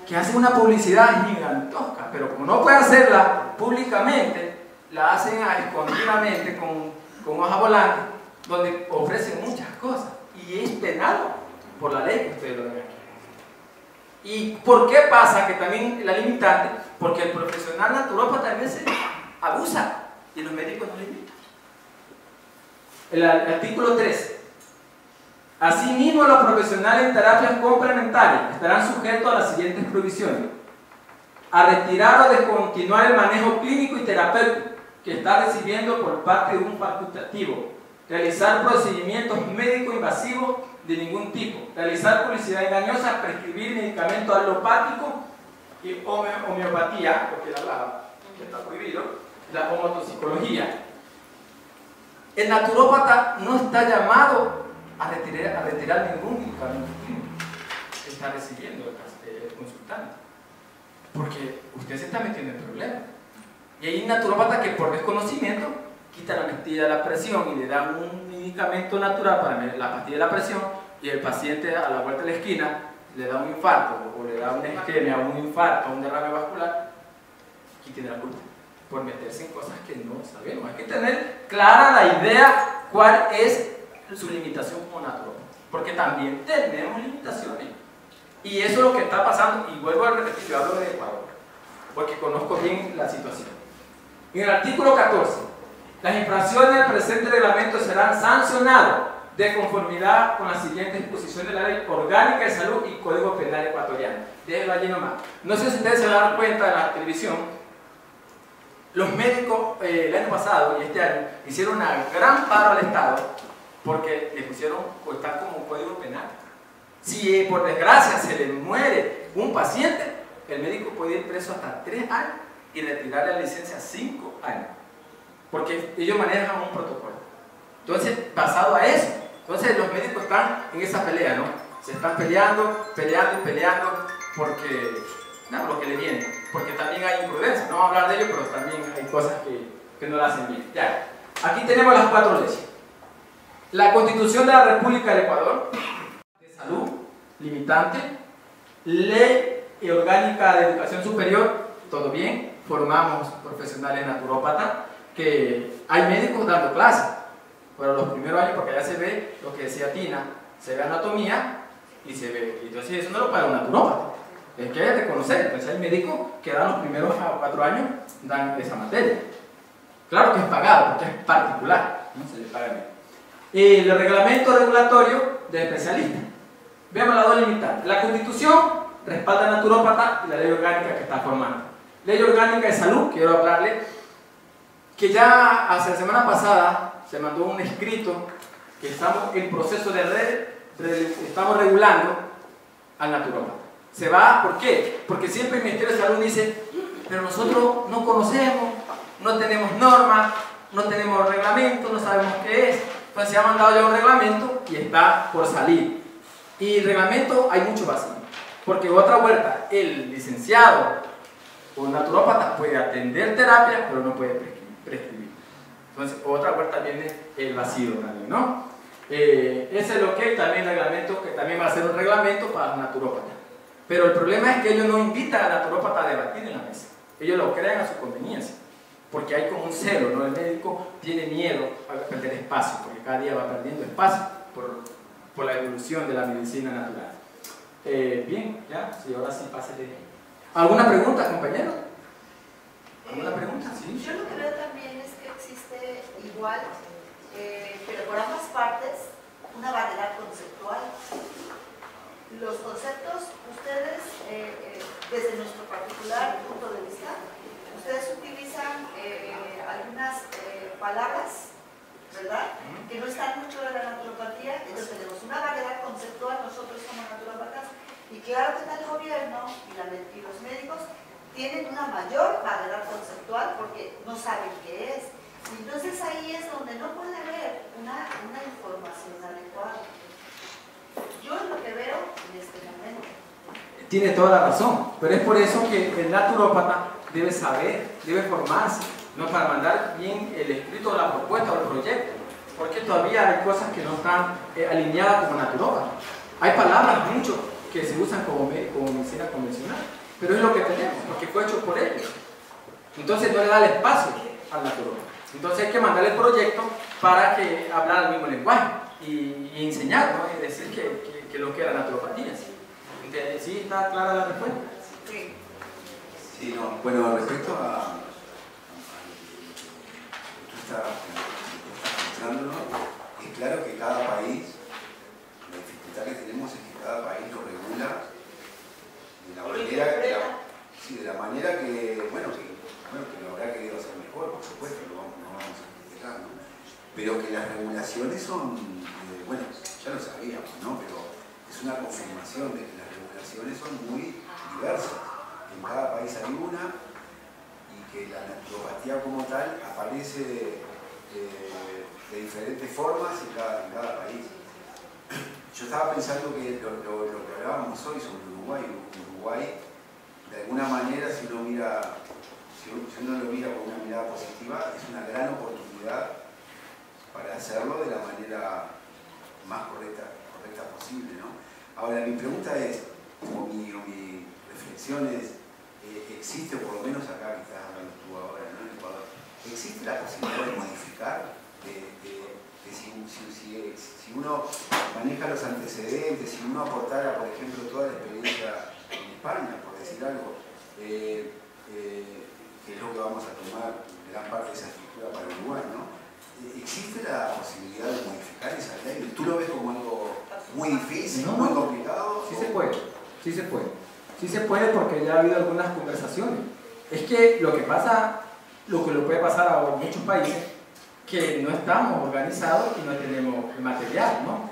que hacen una publicidad gigantesca, pero como no puede hacerla públicamente, la hacen escondidamente con hoja volante, donde ofrecen muchas cosas, y es penado por la ley que ustedes lo ven aquí. ¿Y por qué pasa que también la limitante? Porque el profesional naturópata a veces abusa y los médicos no limitan. El artículo 13. Asimismo, los profesionales en terapias complementarias estarán sujetos a las siguientes prohibiciones: a retirar o descontinuar el manejo clínico y terapéutico que está recibiendo por parte de un facultativo, realizar procedimientos médicos invasivos de ningún tipo, realizar publicidad engañosa, prescribir medicamentos alopáticos y homeopatía, porque él hablaba que está prohibido, la homotoxicología. El naturópata no está llamado a retirar ningún medicamento clínico que está recibiendo el consultante, porque usted se está metiendo en problemas. Y hay naturópatas que por desconocimiento quitan la pastilla de la presión y le dan un medicamento natural para la pastilla de la presión, y el paciente a la vuelta de la esquina le da un infarto, o le da una isquemia, un infarto, un derrame vascular. ¿Quién tiene la culpa? Por meterse en cosas que no sabemos. Hay que tener clara la idea cuál es su limitación como naturópata, porque también tenemos limitaciones, y eso es lo que está pasando. Y vuelvo a repetir, yo hablo de Ecuador porque conozco bien la situación. En el artículo 14, las infracciones del presente reglamento serán sancionadas de conformidad con las siguientes disposiciones de la Ley Orgánica de Salud y Código Penal Ecuatoriano. Déjenlo allí nomás. No sé si ustedes se dan cuenta en la televisión, los médicos el año pasado y este año hicieron una gran paro al Estado porque le pusieron, o están como Código Penal. Si por desgracia se le muere un paciente, el médico puede ir preso hasta 3 años y retirarle la licencia 5 años, porque ellos manejan un protocolo. Entonces, basado a eso, entonces los médicos están en esa pelea, ¿no? Se están peleando porque, no, lo que le viene, porque también hay imprudencia. No vamos a hablar de ello, pero también hay cosas que no la hacen bien. Ya. Aquí tenemos las 4 leyes. La Constitución de la República del Ecuador, de salud, limitante, Ley Orgánica de Educación Superior, todo bien, formamos profesionales naturópatas, que hay médicos dando clases, pero los primeros años, porque ya se ve lo que decía Tina, se ve anatomía y se ve, entonces eso no lo paga un naturópata, es que hay que reconocer, entonces hay médicos que dan los primeros 4 años, dan esa materia. Claro que es pagado, porque es particular, ¿no? Se le paga bien. Y el reglamento regulatorio de especialistas. Veamos las 2 limitantes. La Constitución respalda al naturópata y la ley orgánica que está formando. Ley orgánica de salud, quiero hablarle, que ya hace la semana pasada se mandó un escrito que estamos en proceso de estamos regulando al naturópata. Se va, ¿por qué? Porque siempre el Ministerio de Salud dice, pero nosotros no conocemos, no tenemos normas, no tenemos reglamento, no sabemos qué es. Entonces se ha mandado ya un reglamento y está por salir. Y reglamento hay mucho vacío. Porque otra vuelta, el licenciado o naturópata puede atender terapia, pero no puede prescribir. Entonces, otra vuelta viene el vacío también, ¿no? Ese es lo que también el reglamento, que también va a ser un reglamento para el naturópata. Pero el problema es que ellos no invitan al naturópata a debatir en la mesa. Ellos lo crean a su conveniencia. Porque hay como un celo, ¿no? El médico tiene miedo a perder espacio, porque cada día va perdiendo espacio por la evolución de la medicina natural. Bien, ya, sí, ahora sí, pásale. ¿Alguna pregunta, compañero? ¿Alguna pregunta? Sí. Yo lo que veo también es que existe igual, pero por ambas partes, una variedad conceptual. Los conceptos, ustedes, desde nuestro particular punto de vista, ustedes utilizan algunas palabras, ¿verdad?, que no están mucho de la naturopatía. Entonces tenemos una variedad conceptual, nosotros como naturópatas, y claro que el gobierno y los médicos tienen una mayor variedad conceptual porque no saben qué es. Y entonces ahí es donde no puede haber una información adecuada. Yo es lo que veo en este momento. Tiene toda la razón, pero es por eso que el naturópata debe saber, debe formarse, no para mandar bien el escrito de la propuesta o el proyecto, porque todavía hay cosas que no están alineadas como naturópata. Hay palabras mucho que se usan como medicina convencional, pero es lo que tenemos, porque fue hecho por ellos. Entonces no le da el espacio al naturópata. Entonces hay que mandar el proyecto para que hablar el mismo lenguaje y enseñar, ¿no? Y decir que lo que era naturopatía. ¿Sí está clara la respuesta? Sí. Sí, no. Bueno, respecto a tú estás mostrándonos, es claro que cada país, la dificultad que tenemos es que cada país lo regula de la manera que, bueno, que lo habrá querido hacer mejor, por supuesto, no vamos a criticar, ¿no? Pero que las regulaciones son, bueno, ya lo sabíamos, ¿no? Pero es una confirmación de que las regulaciones son muy diversas. En cada país hay una y que la naturopatía como tal aparece de diferentes formas en cada país. Yo estaba pensando que lo que hablábamos hoy sobre Uruguay, de alguna manera, si uno lo mira con una mirada positiva, es una gran oportunidad para hacerlo de la manera más correcta posible, ¿no? Ahora, mi pregunta es, o mi reflexión es, ¿existe, o por lo menos acá que estás hablando tú ahora, ¿no?, en Ecuador, existe la posibilidad de modificar? Si uno maneja los antecedentes, si uno aportara, por ejemplo, toda la experiencia en España, por decir algo, que es lo que vamos a tomar gran parte de esa estructura para Uruguay, ¿no? ¿Existe la posibilidad de modificar esa ley? ¿Tú lo ves como algo muy difícil, muy complicado? Sí se puede, sí se puede. Sí se puede porque ya ha habido algunas conversaciones. Es que lo que le puede pasar a muchos países, que no estamos organizados y no tenemos el material, ¿no?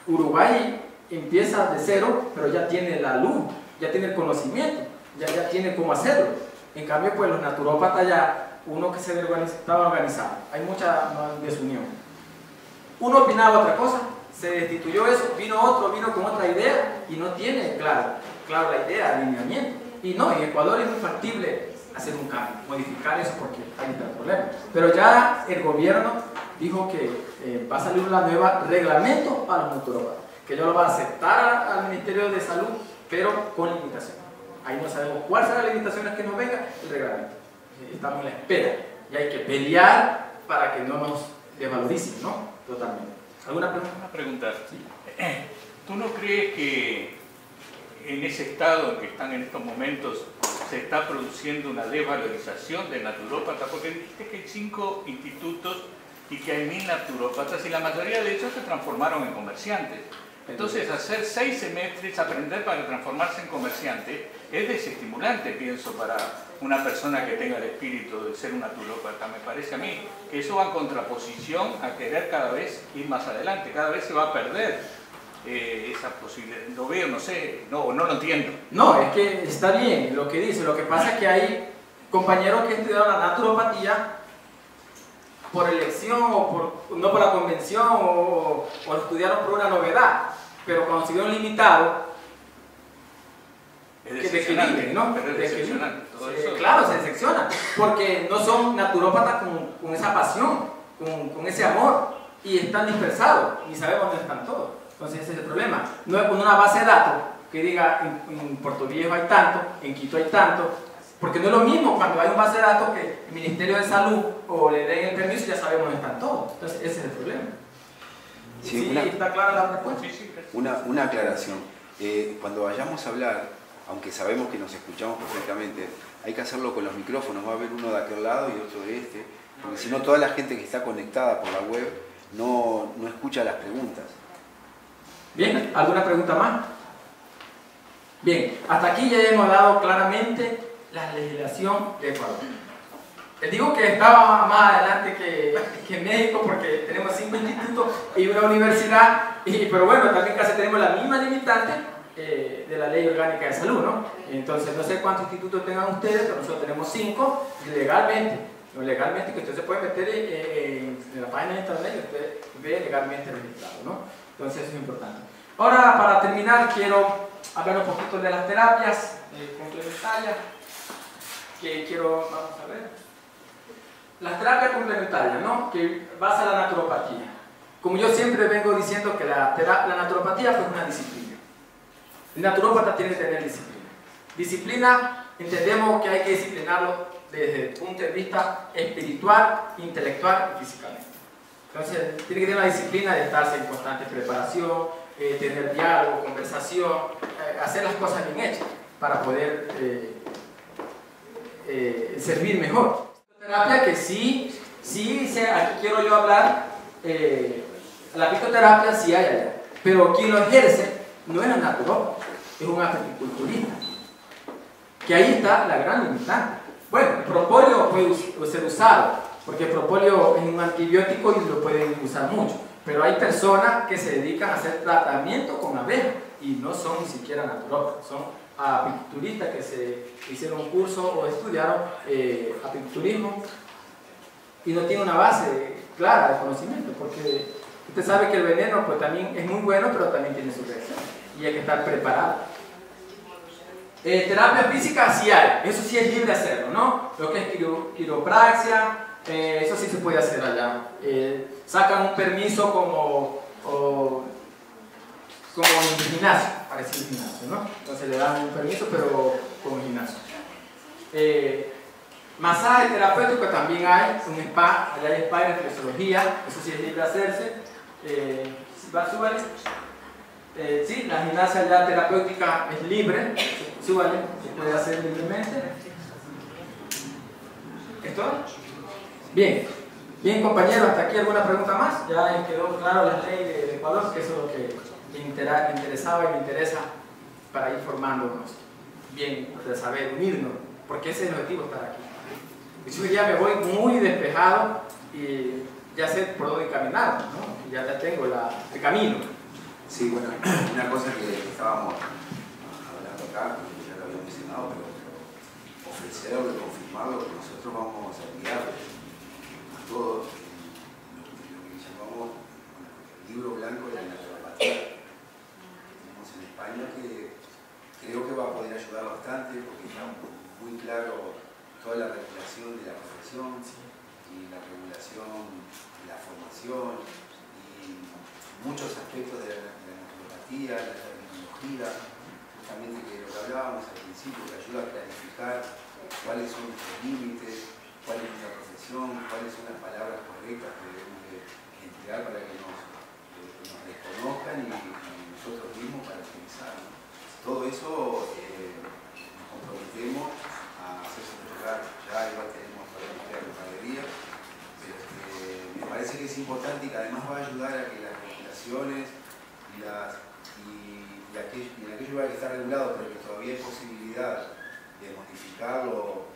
Uruguay empieza de cero, pero ya tiene la luz, ya tiene el conocimiento, ya tiene cómo hacerlo. En cambio, pues los naturópatas ya, uno que estaba organizado, hay mucha desunión. Uno opinaba otra cosa, se destituyó eso, vino otro, vino con otra idea y no tiene claro la idea, alineamiento. Y no, en Ecuador es muy factible hacer un cambio, modificar eso porque ahí está el problema. Pero ya el gobierno dijo que va a salir una nueva reglamento para los naturópatas, que ellos lo van a aceptar al Ministerio de Salud, pero con limitaciones. Ahí no sabemos cuáles serán las limitaciones que nos venga el reglamento. Estamos en la espera y hay que pelear para que no nos desvaloricen, ¿no? Totalmente. ¿Alguna pregunta? Una pregunta. Sí. ¿Tú no crees que en ese estado en que están en estos momentos se está produciendo una desvalorización del naturópata? Porque dijiste que hay 5 institutos y que hay 1000 naturópatas y la mayoría de ellos se transformaron en comerciantes. Entonces, hacer 6 semestres, aprender para transformarse en comerciante, es desestimulante, pienso, para una persona que tenga el espíritu de ser un naturópata. Me parece a mí que eso va en contraposición a querer cada vez ir más adelante, cada vez se va a perder esa posibilidad. Lo veo, no sé, no lo entiendo. No, es que está bien lo que dice. Lo que pasa es que hay compañeros que estudiaron la naturopatía por elección o no por la convención o estudiaron por una novedad, pero cuando se vieron limitados, Es que decepcionante, ¿no? Pero es decepcionante. Todo eso. Claro, se decepcionan, porque no son naturópatas con esa pasión, con ese amor, y están dispersados, y sabemos dónde están todos. Entonces ese es el problema. No es con una base de datos que diga en Puerto Viejo hay tanto, en Quito hay tanto, porque no es lo mismo cuando hay un base de datos que el Ministerio de Salud o le den el permiso y ya sabemos dónde están todos. Entonces ese es el problema. Sí, ¿está clara la respuesta? Sí, una aclaración. Cuando vayamos a hablar, aunque sabemos que nos escuchamos perfectamente, hay que hacerlo con los micrófonos. Va a haber uno de aquel lado y otro de este, porque si no toda la gente que está conectada por la web no escucha las preguntas. Bien, ¿alguna pregunta más? Bien, hasta aquí ya hemos dado claramente la legislación de Ecuador. Les digo que estaba más adelante que México porque tenemos 5 institutos y una universidad, pero bueno, también casi tenemos la misma limitante de la Ley Orgánica de Salud, ¿no? Entonces, no sé cuántos institutos tengan ustedes, pero nosotros tenemos 5 legalmente, que usted se puede meter en la página de internet y usted ve legalmente registrado, ¿no? Entonces, eso es importante. Ahora, para terminar, quiero hablar un poquito de las terapias complementarias, vamos a ver. Las terapias complementarias, ¿no? Que basa la naturopatía. Como yo siempre vengo diciendo que la naturopatía es una disciplina. El naturópata tiene que tener disciplina. Disciplina, entendemos que hay que disciplinarlo desde el punto de vista espiritual, intelectual y físicamente. Entonces, tiene que tener una disciplina de estarse en constante preparación, tener diálogo, conversación, hacer las cosas bien hechas para poder servir mejor. Terapia que sí, aquí quiero yo hablar, la fitoterapia sí hay allá, pero quien lo ejerce no es un naturópata, es un apiculturista, que ahí está la gran limitante. Bueno, el propóleo puede ser usado, porque el propóleo es un antibiótico y lo pueden usar mucho, pero hay personas que se dedican a hacer tratamiento con abejas y no son ni siquiera naturópatas, son apiculturistas que se hicieron un curso o estudiaron apiculturismo y no tienen una base clara de conocimiento, porque usted sabe que el veneno pues también es muy bueno, pero también tiene su reacción y hay que estar preparado. Terapia física sí hay, eso sí es libre hacerlo, ¿no? Lo que es quiropraxia, eso sí se puede hacer allá. Sacan un permiso como en el gimnasio, parece el gimnasio, ¿no? Entonces le dan un permiso, pero como gimnasio. Masaje terapéutico también hay, un spa, allá hay spa de reflexología, eso sí es libre hacerse. Súbale. Sí, la gimnasia allá terapéutica es libre, súbale, se puede hacer libremente. ¿Esto? Bien. Bien, compañeros, hasta aquí alguna pregunta más. Ya quedó claro la ley de Ecuador, que eso es lo que me interesaba y me interesa para ir formándonos bien, de saber unirnos, porque ese es el objetivo de estar aquí. Y yo ya me voy muy despejado y ya sé por dónde caminar, ¿no? Ya tengo el camino. Sí, bueno, una cosa que estábamos hablando acá, que ya lo había mencionado, pero ofrecerlo y confirmarlo que nosotros vamos a guiar a todos lo que llamamos el libro blanco de la naturopatía. Tenemos en España que creo que va a poder ayudar bastante porque está muy claro toda la regulación de la profesión y la regulación de la formación y muchos aspectos de la naturopatía, la terminología, justamente que lo que hablábamos al principio, que ayuda a clarificar cuáles son nuestros límites, cuál es nuestra profesión, cuáles son las palabras correctas que debemos de emplear para que nos reconozcan y nosotros mismos para utilizar, ¿no? Todo eso nos comprometemos a hacerse llegar. Ya igual tenemos todavía un par de días, pero me parece que es importante y que además va a ayudar a que las legislaciones y aquello lugar que está regulado, pero que todavía hay posibilidad de modificarlo,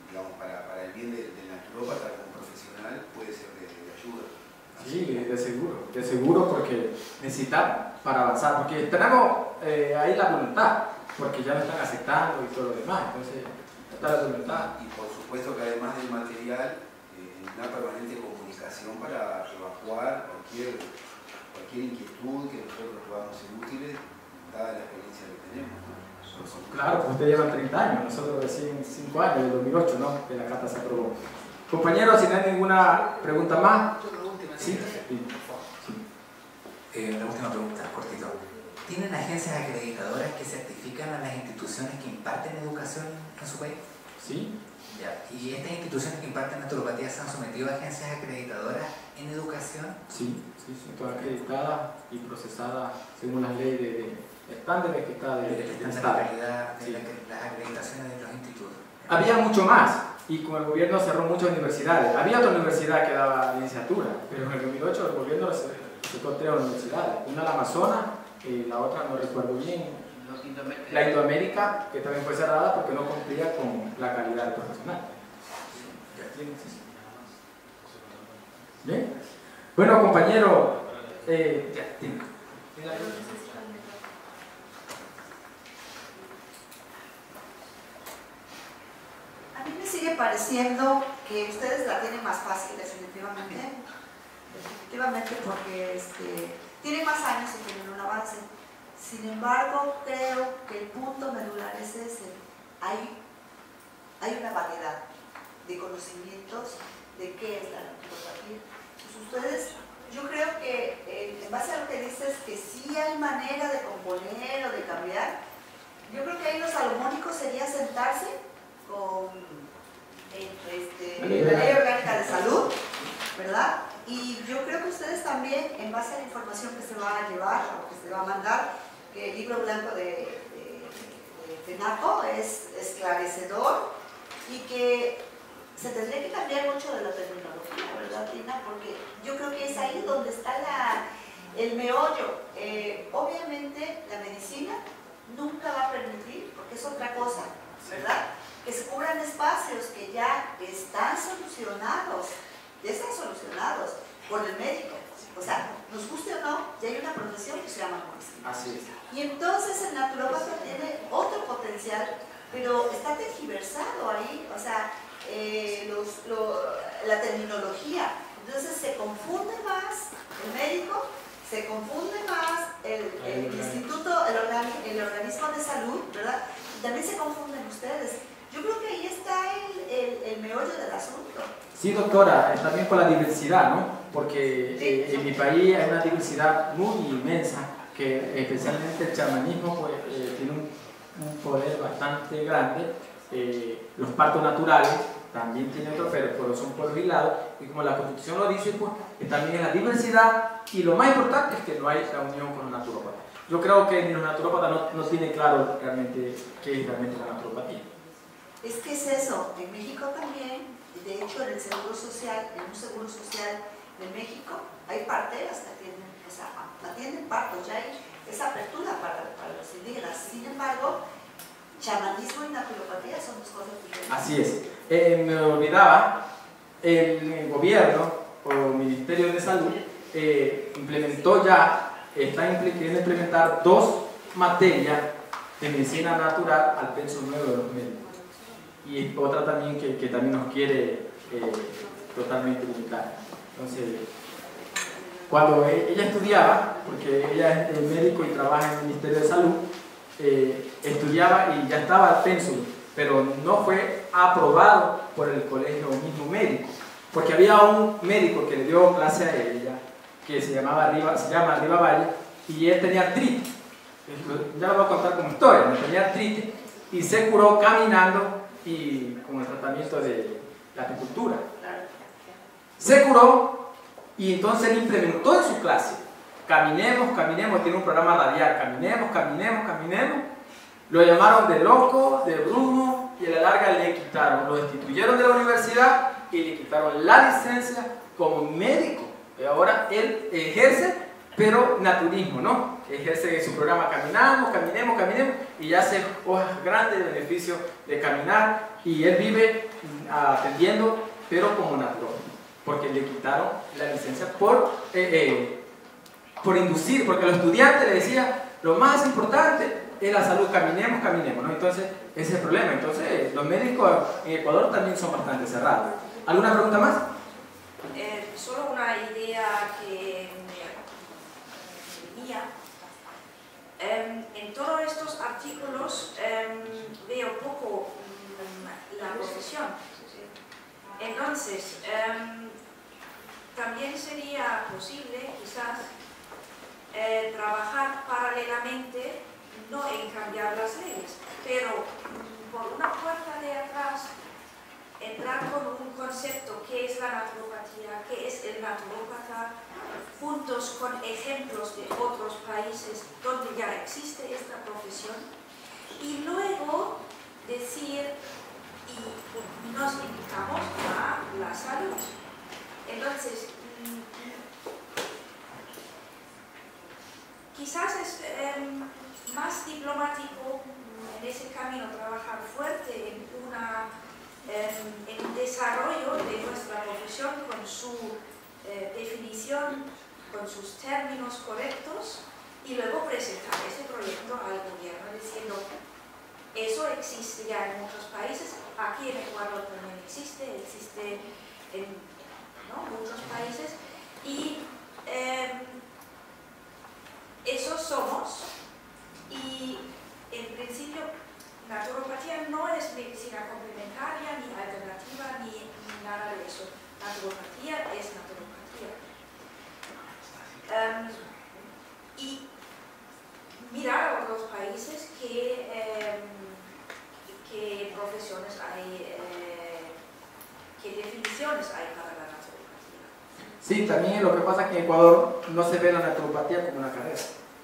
digamos, para el bien del naturópata como profesional, puede ser de ayuda. Sí, de seguro, porque necesitamos para avanzar, porque tenemos ahí la voluntad, porque ya lo están aceptando y todo lo demás, entonces está la voluntad. Y por supuesto que además del material, una permanente comunicación para evacuar cualquier inquietud que nosotros podamos ser útiles, dada la experiencia que tenemos, ¿no? Claro, pues ustedes llevan 30 años, nosotros recién 5 años, del 2008, ¿no? Que la carta se aprobó. Compañeros, si no hay ninguna pregunta más. ¿Sí? La última pregunta, cortito. ¿Tienen agencias acreditadoras que certifican a las instituciones que imparten educación en su país? Sí. Ya. ¿Y estas instituciones que imparten naturopatía se han sometido a agencias acreditadoras en educación? Sí, todas acreditadas y procesadas según las leyes de estándares que está del Estado. De las acreditaciones de los institutos. Había mucho más, y con el gobierno cerró muchas universidades. Había otra universidad que daba licenciatura, pero en el 2008 el gobierno cerró 3 universidades. Una la Amazonas, la otra no recuerdo bien. La Indoamérica, que también fue cerrada porque no cumplía con la calidad del profesional. ¿Bien? Bueno, compañero, A mí me sigue pareciendo que ustedes la tienen más fácil, definitivamente. Definitivamente porque tienen más años y tienen un avance. Sin embargo, creo que el punto medular es ese. Hay una variedad de conocimientos de qué es la naturopatía. Pues ustedes, yo creo que en base a lo que dices, que sí hay manera de componer o de cambiar, yo creo que ahí lo salomónico sería sentarse con la Ley Orgánica de Salud, ¿verdad? Y yo creo que ustedes también, en base a la información que se va a llevar o que se va a mandar, que el libro blanco de FENACO es esclarecedor y que se tendría que cambiar mucho de la terminología, ¿verdad, Tina? Porque yo creo que es ahí donde está el meollo. Obviamente la medicina nunca va a permitir, porque es otra cosa, ¿verdad?, que se cubran espacios que ya están solucionados por el médico. O sea, nos guste o no, ya hay una profesión que se llama medicina. así es. Y entonces el naturópata tiene otro potencial, pero está tergiversado ahí, o sea, la terminología. Entonces se confunde más el médico, se confunde más el instituto, el organismo de salud, ¿verdad? Y también se confunden ustedes. Yo creo que ahí está el meollo del asunto. Sí, doctora, también con la diversidad, ¿no? Porque en mi país hay una diversidad muy inmensa, que especialmente el chamanismo pues, tiene un poder bastante grande. Los partos naturales también tienen otro, pero son pueblos aislados, y como la Constitución lo dice, pues también es la diversidad, y lo más importante es que no hay la unión con los naturópatas. Yo creo que ni los naturópatas no tienen claro realmente qué es realmente la naturopatía. Es que es eso, en México también, de hecho en el Seguro Social, en un Seguro Social de México, hay parteras que atienden partos, ya hay esa apertura para los indígenas. Sin embargo, chamanismo y naturopatía son dos cosas diferentes. Así es. Me olvidaba, el gobierno o el Ministerio de Salud implementó ya, está queriendo implementar 2 materias de medicina natural al penso nuevo de los médicos. Y otra también que también nos quiere totalmente limitar. Entonces, cuando ella estudiaba, porque ella es médico y trabaja en el Ministerio de Salud, estudiaba y ya estaba al pensum pero no fue aprobado por el colegio mismo médico, porque había un médico que le dio clase a ella, que se llama Riva Valle, y él tenía artritis. Ya lo voy a contar como historia, tenía artritis y se curó caminando y con el tratamiento de la apicultura. Se curó y entonces él implementó en su clase: caminemos, caminemos, tiene un programa radial, caminemos, caminemos, caminemos. Lo llamaron de loco, de brujo, y a la larga le quitaron, lo destituyeron de la universidad y le quitaron la licencia como médico. Y ahora él ejerce, pero naturismo, ¿no? Ejerce su programa caminamos, caminemos, caminemos, y ya hace hojas grandes de beneficio de caminar, y él vive atendiendo, pero como naturópata, porque le quitaron la licencia por inducir, porque a los estudiantes le decía, lo más importante es la salud, caminemos, caminemos, ¿no? Entonces, ese es el problema. Entonces, los médicos en Ecuador también son bastante cerrados. ¿Alguna pregunta más? Solo una idea que tenía. En todos estos artículos veo poco la profesión. Entonces, también sería posible, quizás, trabajar paralelamente, no en cambiar las leyes, pero por una puerta de atrás, entrar con un concepto, qué es la naturopatía, qué es el naturópata, juntos con ejemplos de otros países donde ya existe esta profesión, y luego decir, y nos indicamos a la salud. Entonces, quizás es más diplomático en ese camino trabajar fuerte en el desarrollo de nuestra profesión con su definición, con sus términos correctos, y luego presentar ese proyecto al gobierno diciendo, eso existe ya en muchos países, aquí en Ecuador también existe en muchos países, y eso somos. Y en principio, naturopatía no es medicina complementaria, ni alternativa, ni nada de eso. Naturopatía es naturopatía. Y mirar a otros países qué profesiones hay, qué definiciones hay para la naturopatía. Sí, también lo que pasa es que en Ecuador no se ve la naturopatía como una carrera.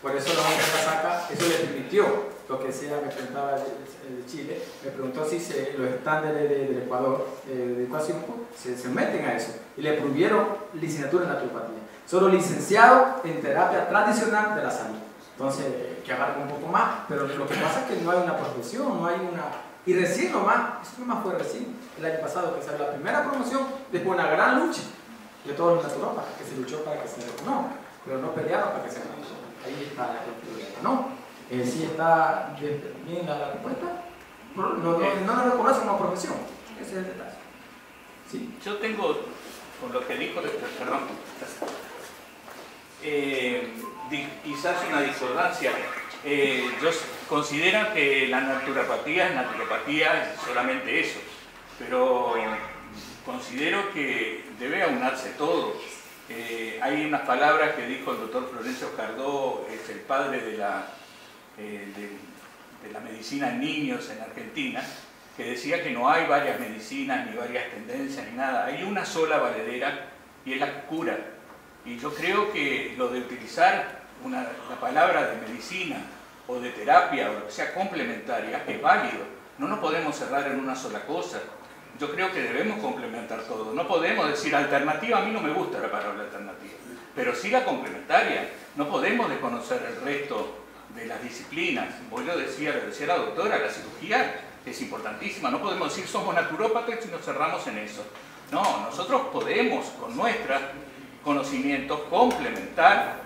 Por eso la Universidad de Casaca, eso le permitió, lo que decía, me preguntaba de Chile, me preguntó si los estándares del Ecuador de educación se meten a eso, y le prohibieron licenciatura en naturopatía, solo licenciado en terapia tradicional de la salud. Entonces, que abarca un poco más, pero lo que pasa es que no hay una profesión, no hay una... Y recién nomás, eso nomás fue recién, el año pasado que salió la primera promoción, después una gran lucha de todos los naturópatas, que se luchó para que se reconozca, pero no pelearon para que se reconozca. Ahí está el problema, ¿no? Sí está bien la respuesta, no lo reconoce como profesión, ese es el detalle. ¿Sí? Yo tengo, con lo que dijo, perdón, quizás una discordancia. Yo considero que la naturopatía es solamente eso, pero considero que debe aunarse todo. Hay unas palabras que dijo el doctor Florencio Cardó, es el padre de la medicina en niños en Argentina, que decía que no hay varias medicinas, ni varias tendencias, ni nada. Hay una sola valedera y es la cura. Y yo creo que lo de utilizar la palabra de medicina o de terapia o lo que sea complementaria es válido. No nos podemos cerrar en una sola cosa. Yo creo que debemos complementar todo. No podemos decir alternativa, a mí no me gusta la palabra alternativa, pero sí la complementaria. No podemos desconocer el resto de las disciplinas. Vos lo decía la doctora, la cirugía es importantísima. No podemos decir somos naturópatas y nos cerramos en eso. No, nosotros podemos con nuestros conocimientos complementar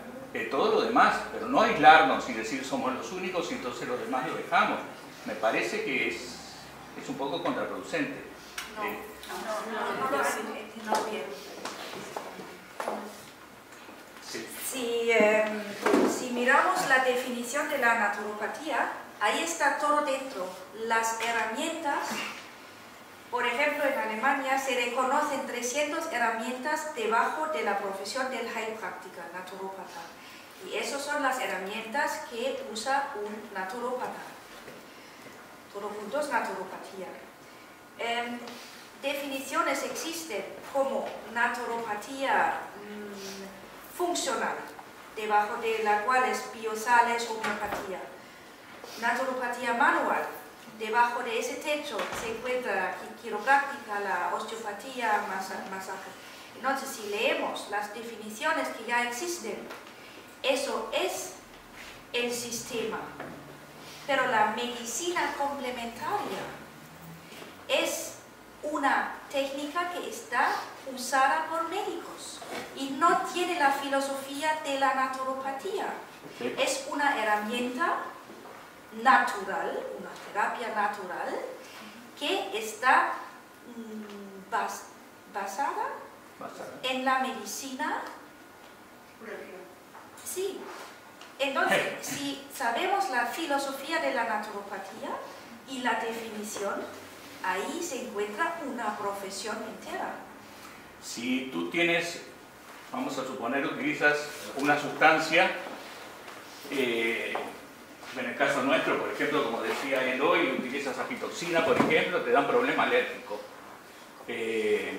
todo lo demás, pero no aislarnos y decir somos los únicos y entonces los demás lo dejamos. Me parece que es un poco contraproducente. No bien. Sí. Si miramos la definición de la naturopatía, ahí está todo dentro. Las herramientas, por ejemplo, en Alemania se reconocen 300 herramientas debajo de la profesión del heilpraktiker, naturópata. Y esas son las herramientas que usa un naturópata. Todo junto es naturopatía. Definiciones existen como naturopatía funcional, debajo de la cual es biosales, homeopatía. Naturopatía manual, debajo de ese techo se encuentra la quiropráctica, la osteopatía, masaje. Entonces, si leemos las definiciones que ya existen, eso es el sistema. Pero la medicina complementaria es una técnica que está usada por médicos y no tiene la filosofía de la naturopatía. Sí. Es una herramienta natural, una terapia natural que está basada en la medicina. Sí. Entonces, si sabemos la filosofía de la naturopatía y la definición, ahí se encuentra una profesión entera. Si tú tienes, vamos a suponer, utilizas una sustancia, en el caso nuestro, por ejemplo, como decía Eloy, utilizas aflatoxina, por ejemplo, te da un problema alérgico.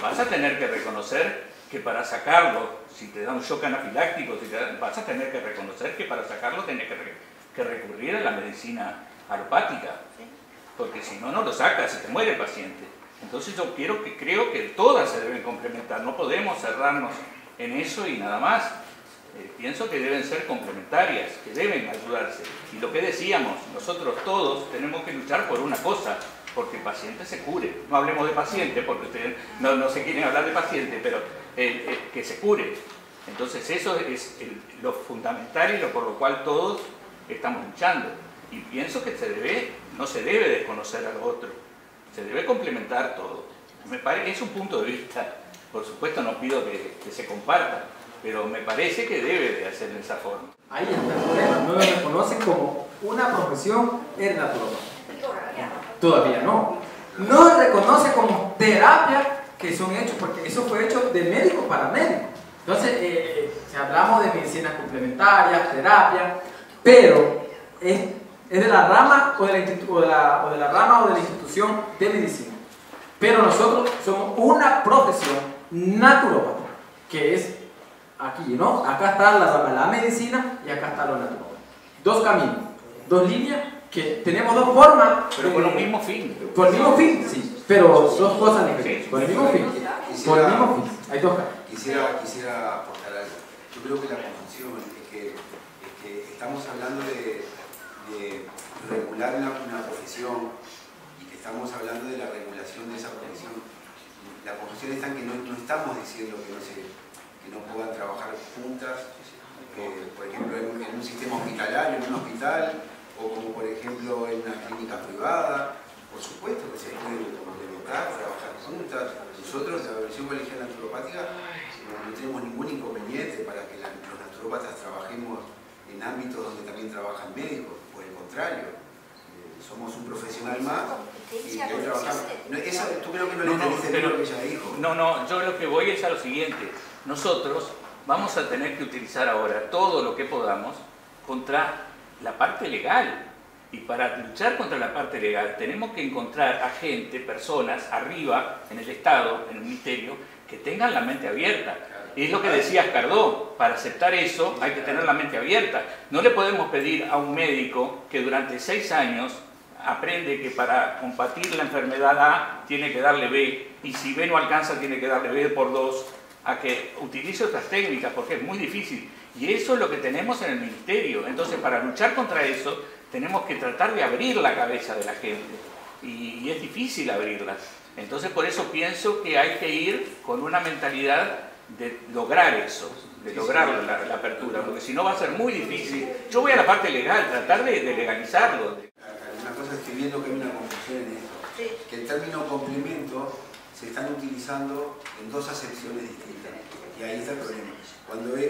Vas a tener que reconocer que para sacarlo, si te da un shock anafiláctico, vas a tener que reconocer que para sacarlo tienes que recurrir a la medicina alopática, porque si no, no lo sacas y te muere el paciente. Entonces yo creo que todas se deben complementar, no podemos cerrarnos en eso y nada más. Pienso que deben ser complementarias, que deben ayudarse. Y lo que decíamos, nosotros todos tenemos que luchar por una cosa, porque el paciente se cure. No hablemos de paciente, porque ustedes no se quieren hablar de paciente, pero que se cure. Entonces eso es lo fundamental y lo por lo cual todos estamos luchando. Y pienso que no se debe desconocer al otro, se debe complementar todo. Me parece, es un punto de vista, por supuesto no pido que se comparta, pero me parece que debe de hacer de esa forma. Ahí está el problema, no lo reconocen como una profesión el naturópata. Todavía no. No se reconoce como terapia que son hechos, porque eso fue hecho de médico para médico. Entonces, si hablamos de medicina complementaria, terapia, pero es de la rama o de la institución de medicina. Pero nosotros somos una profesión naturópata, que es aquí, ¿no? Acá está la medicina y acá está lo naturópata. Dos caminos, dos líneas, que tenemos dos formas. Pero con el mismo fin. Por el mismo fin, sí, pero dos cosas diferentes. Por el mismo fin. Por el mismo fin. Hay dos caminos. Quisiera aportar algo. Yo creo que la confusión es que estamos hablando de regular una profesión y que estamos hablando de la regulación de esa profesión. La confusión está en que no estamos diciendo que no puedan trabajar juntas, por ejemplo, en un sistema hospitalario, en un hospital, o como por ejemplo en una clínica privada. Por supuesto que se puede complementar, trabajar juntas. Nosotros, la Asociación Colegial Naturopática, no tenemos ningún inconveniente para que los naturópatas trabajemos en ámbitos donde también trabajan médicos. Por el contrario, somos un profesional más y trabajamos. Eso, tú creo que no le entendiste lo que ella dijo. No, yo lo que voy es a lo siguiente. Nosotros vamos a tener que utilizar ahora todo lo que podamos contra la parte legal. Y para luchar contra la parte legal tenemos que encontrar a gente, personas arriba en el Estado, en el Ministerio, que tengan la mente abierta. Y es lo que decías, Cardó, para aceptar eso hay que tener la mente abierta. No le podemos pedir a un médico que durante 6 años aprende que para combatir la enfermedad A tiene que darle B, y si B no alcanza tiene que darle B por 2, a que utilice otras técnicas, porque es muy difícil. Y eso es lo que tenemos en el Ministerio. Entonces, para luchar contra eso, tenemos que tratar de abrir la cabeza de la gente. Y es difícil abrirla. Entonces, por eso pienso que hay que ir con una mentalidad de lograr eso, de lograr la apertura, porque si no va a ser muy difícil. Yo voy a la parte legal, tratar de legalizarlo. Una cosa estoy viendo que hay una confusión en esto, que el término complemento se están utilizando en dos acepciones distintas, y ahí está el problema.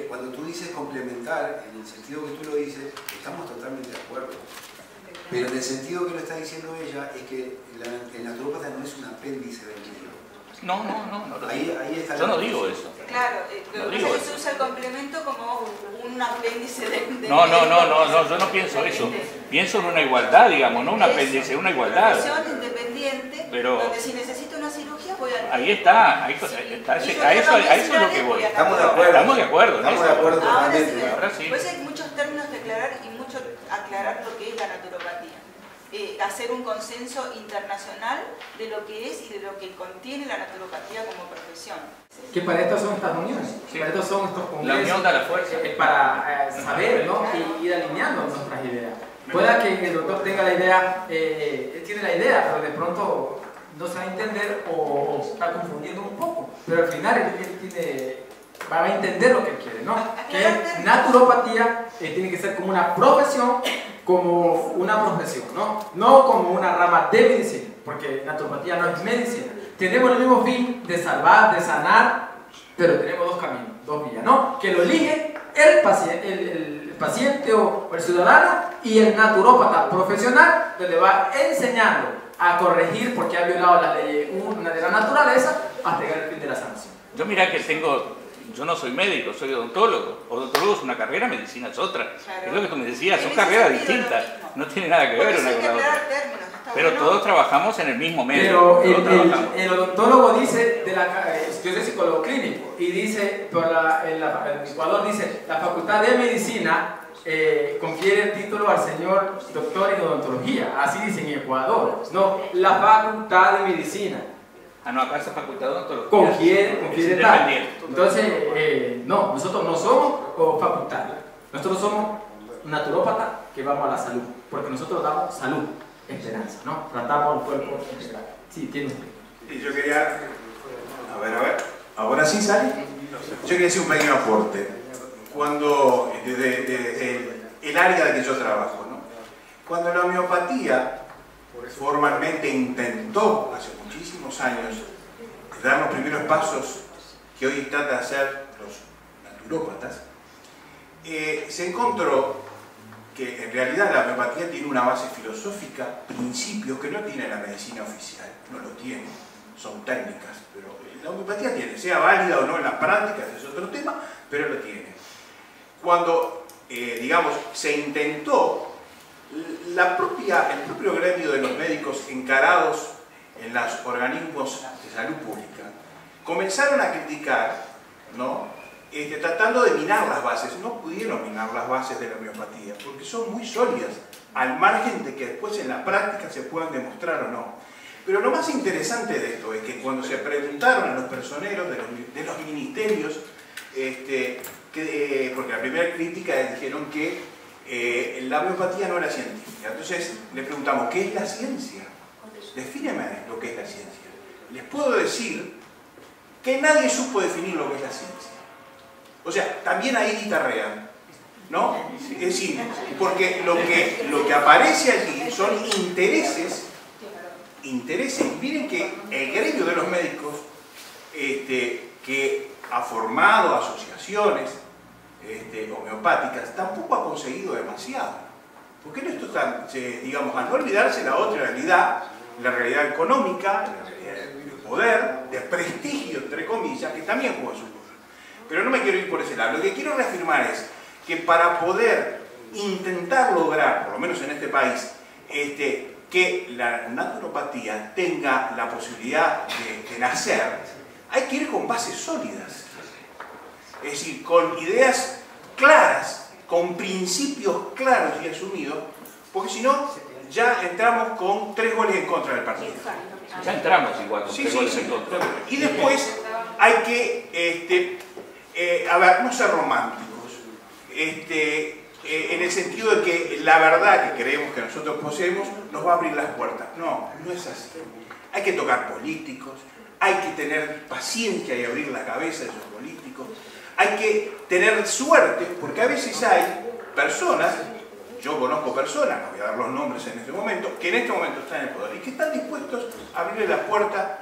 Cuando tú dices complementar, en el sentido que tú lo dices, estamos totalmente de acuerdo. Pero en el sentido que lo está diciendo ella, es que el naturópata no es un apéndice del médico. No. Ahí está. Yo no digo eso. Claro, No lo que digo pasa es que eso. se usa el complemento como un apéndice de No, yo no pienso eso. Pienso en una igualdad, digamos, no un apéndice, una igualdad. Profesión independiente, Pero- donde si necesito una cirugía voy a... Ahí está, a eso es lo que voy. Estamos de acuerdo. Estamos de acuerdo. en Estamos eso. de acuerdo Ahora sí, totalmente. Ahora sí. pues hay muchos términos que aclarar y mucho aclarar lo que es la naturopatía. Hacer un consenso internacional de lo que es y de lo que contiene la naturopatía como profesión. Que para esto son estas uniones, Sí. para esto son estos congresos. La unión da la fuerza. Para saber, ¿no? Y ir alineando nuestras ideas. Pueda que el doctor tenga la idea, él tiene la idea, pero de pronto no sabe entender o está confundiendo un poco. Pero al final él va a entender lo que él quiere, ¿no? Que naturopatía tiene que ser como una profesión, ¿no? No como una rama de medicina, porque naturopatía no es medicina. Tenemos el mismo fin de salvar, de sanar, pero tenemos dos caminos, dos vías, ¿no? Que lo elige el paciente o el ciudadano y el naturópata profesional, donde va enseñando a corregir porque ha violado la ley, una de la naturaleza, hasta llegar al fin de la sanación. Yo mira que yo no soy médico, soy odontólogo. Odontólogo es una carrera, medicina es otra. Claro. Es lo que tú me decías, son En ese carreras sentido, distintas. lo mismo. No tiene nada que Por ver eso una hay con que la aclarar otra. términos. Está Pero bueno. todos trabajamos en el mismo medio. Pero todos trabajamos. el odontólogo dice, yo soy psicólogo clínico, y dice, en Ecuador dice, la facultad de medicina confiere el título al señor doctor en odontología, así dice en Ecuador, no, la facultad de medicina Ah, no, acá esa facultad de odontología confiere es tal. independiente. Entonces, no, nosotros no somos facultarios, nosotros somos naturópatas que vamos a la salud, porque nosotros damos salud, esperanza, ¿no? Tratamos el cuerpo integral. Sí, tiene usted. Y yo quería, a ver, ahora sí sale. Yo quería hacer un pequeño aporte. Cuando, desde el área de que yo trabajo, ¿no? Cuando la homeopatía formalmente intentó, hace muchísimos años, dar los primeros pasos que hoy tratan de hacer los naturópatas, se encontró que en realidad la homeopatía tiene una base filosófica, principios que no tiene la medicina oficial, no lo tiene, son técnicas, pero la homeopatía tiene, sea válida o no en las prácticas, es otro tema, pero lo tiene. Cuando, digamos, se intentó, el propio gremio de los médicos encarados en los organismos de salud pública, comenzaron a criticar, ¿no? Tratando de minar las bases. No pudieron minar las bases de la homeopatía, porque son muy sólidas, al margen de que después en la práctica se puedan demostrar o no. Pero lo más interesante de esto es que cuando se preguntaron a los personeros de los ministerios, porque la primera crítica dijeron que la homeopatía no era científica. Entonces le preguntamos, ¿qué es la ciencia? Defíneme lo que es la ciencia. Les puedo decir que nadie supo definir lo que es la ciencia. O sea, también ahí guitarrean, ¿no? Es decir, porque lo que aparece allí son intereses. Miren que el gremio de los médicos, que ha formado asociaciones homeopáticas, tampoco ha conseguido demasiado. Porque en esto están, digamos, a no olvidarse la otra realidad, la realidad económica, la realidad de poder, de prestigio, entre comillas, que también juega su rol. Pero no me quiero ir por ese lado. Lo que quiero reafirmar es que para poder intentar lograr, por lo menos en este país, que la naturopatía tenga la posibilidad de nacer, hay que ir con bases sólidas. Es decir, con ideas claras, con principios claros y asumidos, porque si no, ya entramos con 3 goles en contra del partido. Ya entramos igual con Sí, 3 sí, goles sí. en contra. Y después hay que, a ver, no ser románticos, en el sentido de que la verdad que creemos que nosotros poseemos nos va a abrir las puertas. No, no es así. Hay que tocar políticos, hay que tener paciencia y abrir la cabeza de esos políticos, hay que tener suerte, porque a veces hay personas, yo conozco personas, no voy a dar los nombres en este momento, que en este momento están en el poder y que están dispuestos a abrirle la puerta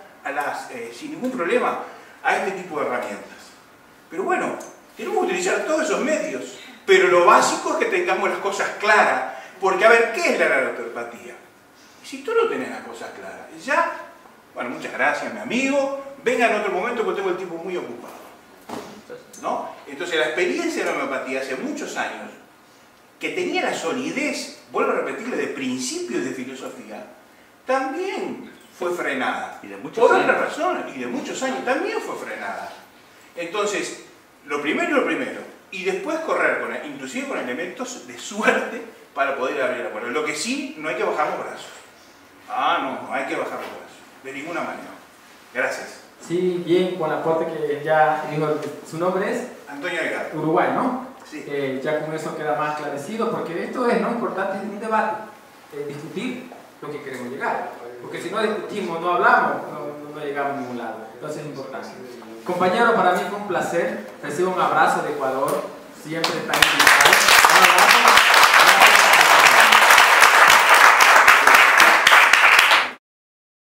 sin ningún problema a este tipo de herramientas. Pero bueno, tenemos que utilizar todos esos medios, pero lo básico es que tengamos las cosas claras, Porque, a ver, ¿qué es la naturopatía? Si tú no tenés las cosas claras, ya, bueno, muchas gracias, mi amigo, venga en otro momento porque tengo el tiempo muy ocupado, ¿no? Entonces, la experiencia de la homeopatía hace muchos años, que tenía la solidez, vuelvo a repetirle, de principios de filosofía, también fue frenada. Y de muchos por años. otra razón, y de muchos años también fue frenada. Entonces, lo primero, y después correr, inclusive con elementos de suerte para poder abrir la puerta. Lo que sí, no hay que bajar los brazos. No hay que bajar los brazos, de ninguna manera. Gracias. Sí, bien, con el aporte que ya dijo, su nombre es Antonio Delgado. Uruguay, ¿no? Sí. Ya con eso queda más esclarecido, porque esto es, ¿no?, importante en un debate, discutir lo que queremos llegar, porque si no discutimos, no hablamos, no llegamos a ningún lado. Entonces es importante. Compañero, para mí fue un placer, recibo un abrazo de Ecuador, siempre están invitados.